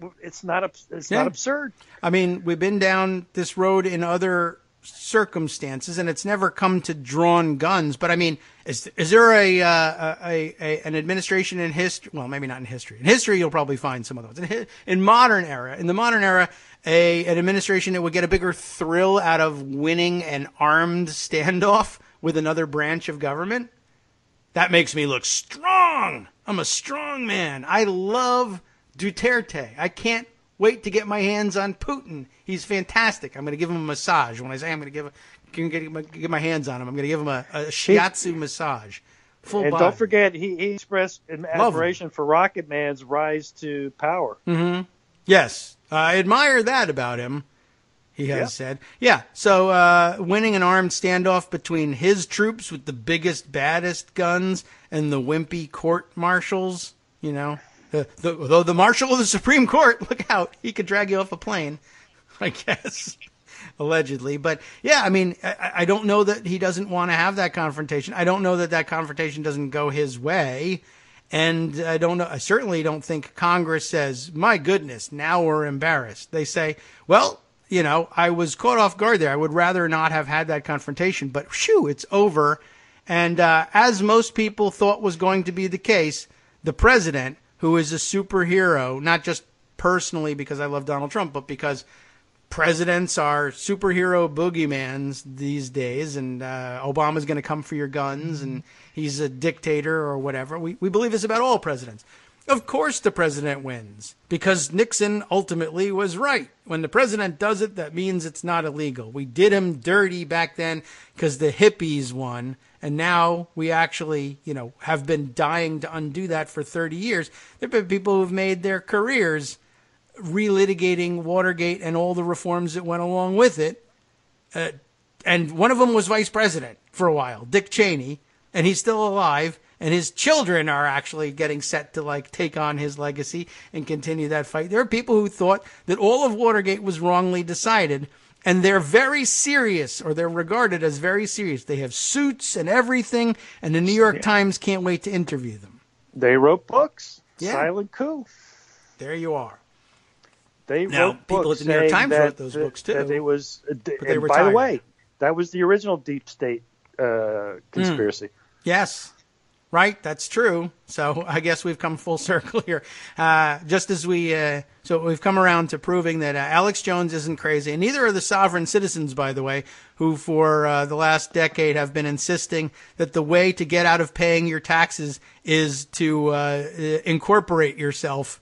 absurd. I mean, we've been down this road in other circumstances, and it's never come to drawn guns. But I mean, is there an administration in history? Well, maybe not in history. In history, you'll probably find some other ones. In the modern era, an administration that would get a bigger thrill out of winning an armed standoff with another branch of government. That makes me look strong. I'm a strong man. I love Duterte. I can't wait to get my hands on Putin. He's fantastic. I'm going to give him a massage. When I say I'm going to give my hands on him, I'm going to give him a shiatsu massage. Full body. Don't forget, he expressed an admiration for Rocket Man's rise to power. Mm-hmm. Yes. I admire that about him, he has said. Yeah, so winning an armed standoff between his troops with the biggest, baddest guns and the wimpy court marshals, though the marshal of the Supreme Court, look out, he could drag you off a plane, I guess, allegedly. But, yeah, I mean, I don't know that he doesn't want to have that confrontation. I don't know that confrontation doesn't go his way. And I certainly don't think Congress says, my goodness, now we're embarrassed. They say, well, I was caught off guard there. I would rather not have had that confrontation, but shoo, it's over. And as most people thought was going to be the case, the president, who is a superhero, not just personally because I love Donald Trump, but because presidents are superhero boogeymans these days, and Obama's going to come for your guns, and he's a dictator or whatever. We believe this about all presidents. Of course the president wins, because Nixon ultimately was right. When the president does it, that means it's not illegal. We did him dirty back then because the hippies won, and now we actually, have been dying to undo that for 30 years. There have been people who've made their careers relitigating Watergate and all the reforms that went along with it. And one of them was vice president for a while, Dick Cheney, and he's still alive. And his children are actually getting set to take on his legacy and continue that fight. There are people who thought that all of Watergate was wrongly decided, and they're very serious, or they're regarded as very serious. They have suits and everything, and the New York Times can't wait to interview them. They wrote books. Yeah. Silent coup. There you are. They now, wrote people books at the New York Times that, wrote those books too. That it was, they and by the way, that was the original deep state conspiracy. Yes. Right, that's true. So I guess we've come full circle here. Just as so we've come around to proving that Alex Jones isn't crazy, and neither are the sovereign citizens, by the way, who for the last decade have been insisting that the way to get out of paying your taxes is to incorporate yourself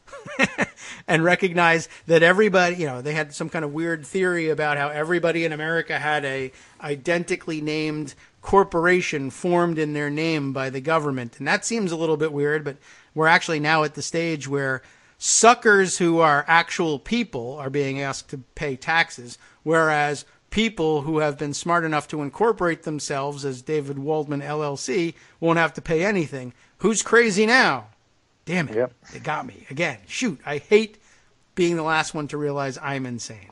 and recognize that everybody, they had some kind of weird theory about how everybody in America had a identically named corporation formed in their name by the government. And that seems a little bit weird, but we're actually now at the stage where suckers who are actual people are being asked to pay taxes, whereas people who have been smart enough to incorporate themselves as David Waldman LLC won't have to pay anything. Who's crazy now? Damn it. Yep. They got me again. Shoot. I hate being the last one to realize I'm insane.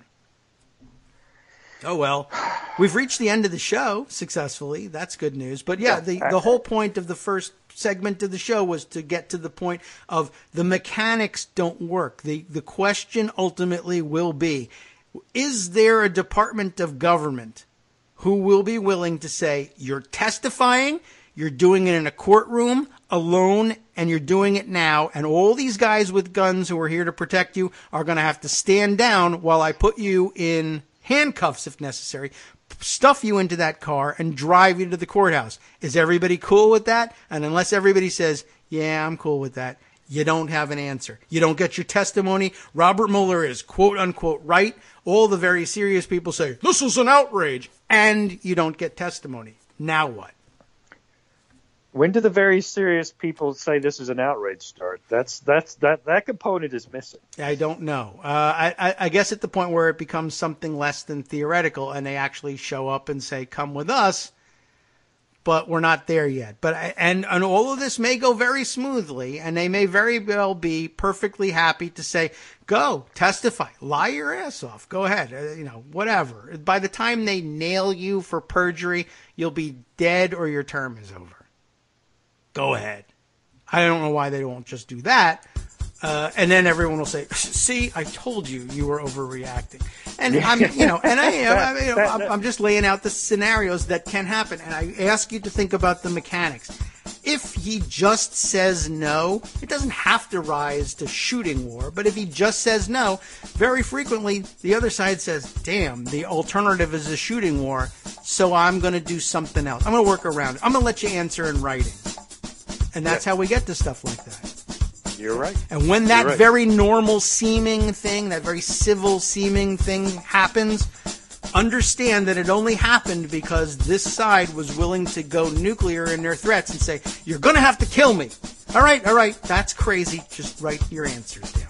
Oh, well, we've reached the end of the show successfully. That's good news. But yeah, the whole point of the first segment of the show was to get to the point of the mechanics don't work. The question ultimately will be, is there a department of government who will be willing to say, you're testifying, you're doing it in a courtroom alone, and you're doing it now, and all these guys with guns who are here to protect you are going to have to stand down while I put you in handcuffs if necessary, stuff you into that car, and drive you to the courthouse. Is everybody cool with that? And unless everybody says, yeah, I'm cool with that, you don't have an answer. You don't get your testimony. Robert Mueller is quote unquote right. All the very serious people say, this is an outrage. And you don't get testimony. Now what? When do the very serious people say this is an outrage start? That component is missing. I don't know. I guess at the point where it becomes something less than theoretical and they actually show up and say, come with us, but we're not there yet. But and all of this may go very smoothly, and they may very well be perfectly happy to say, go, testify, lie your ass off, go ahead, whatever. By the time they nail you for perjury, you'll be dead or your term is over. Go ahead. I don't know why they won't just do that. And then everyone will say, see, I told you were overreacting. And I'm just laying out the scenarios that can happen. And I ask you to think about the mechanics. If he just says no, it doesn't have to rise to shooting war. But if he just says no, very frequently the other side says, damn, the alternative is a shooting war. So I'm going to do something else. I'm going to work around it. I'm going to let you answer in writing. And that's how we get to stuff like that. You're right. And when that very normal seeming thing, that very civil seeming thing happens, understand that it only happened because this side was willing to go nuclear in their threats and say, you're going to have to kill me. All right, that's crazy. Just write your answers down.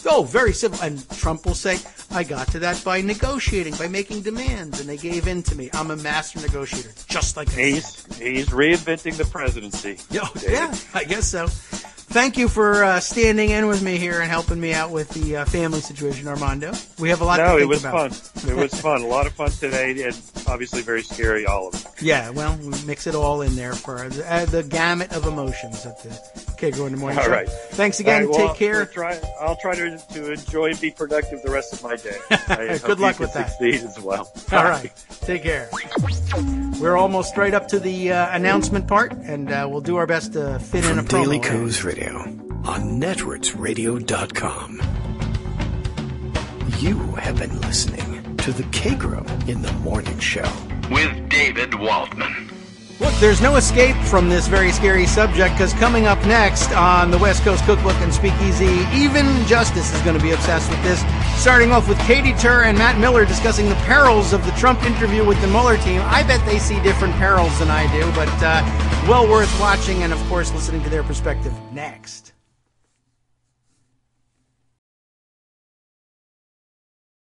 Oh, very civil. And Trump will say, I got to that by negotiating, by making demands, and they gave in to me. I'm a master negotiator, just like he's reinventing the presidency. Yeah, I guess so. Thank you for standing in with me here and helping me out with the family situation, Armando. We have a lot to think about. No, it was fun. It was fun. A lot of fun today, and obviously very scary, all of it. Yeah, well, we mix it all in there for the gamut of emotions at the Kagro in the Morning Show. All right. Thanks again. Right, well, take care. I'll try to enjoy and be productive the rest of my day. Good luck with that. Succeed as well. All right. Take care. We're almost right up to the announcement part, and we'll do our best to fit in a promo. Daily Coos Radio on netrootsradio.com. You have been listening to the Kagro in the Morning Show. With David Waldman. Look, there's no escape from this very scary subject, because coming up next on the West Coast Cookbook and Speakeasy, even Justice is going to be obsessed with this. Starting off with Katie Tur and Matt Miller discussing the perils of the Trump interview with the Mueller team. I bet they see different perils than I do, but well worth watching and, of course, listening to their perspective next.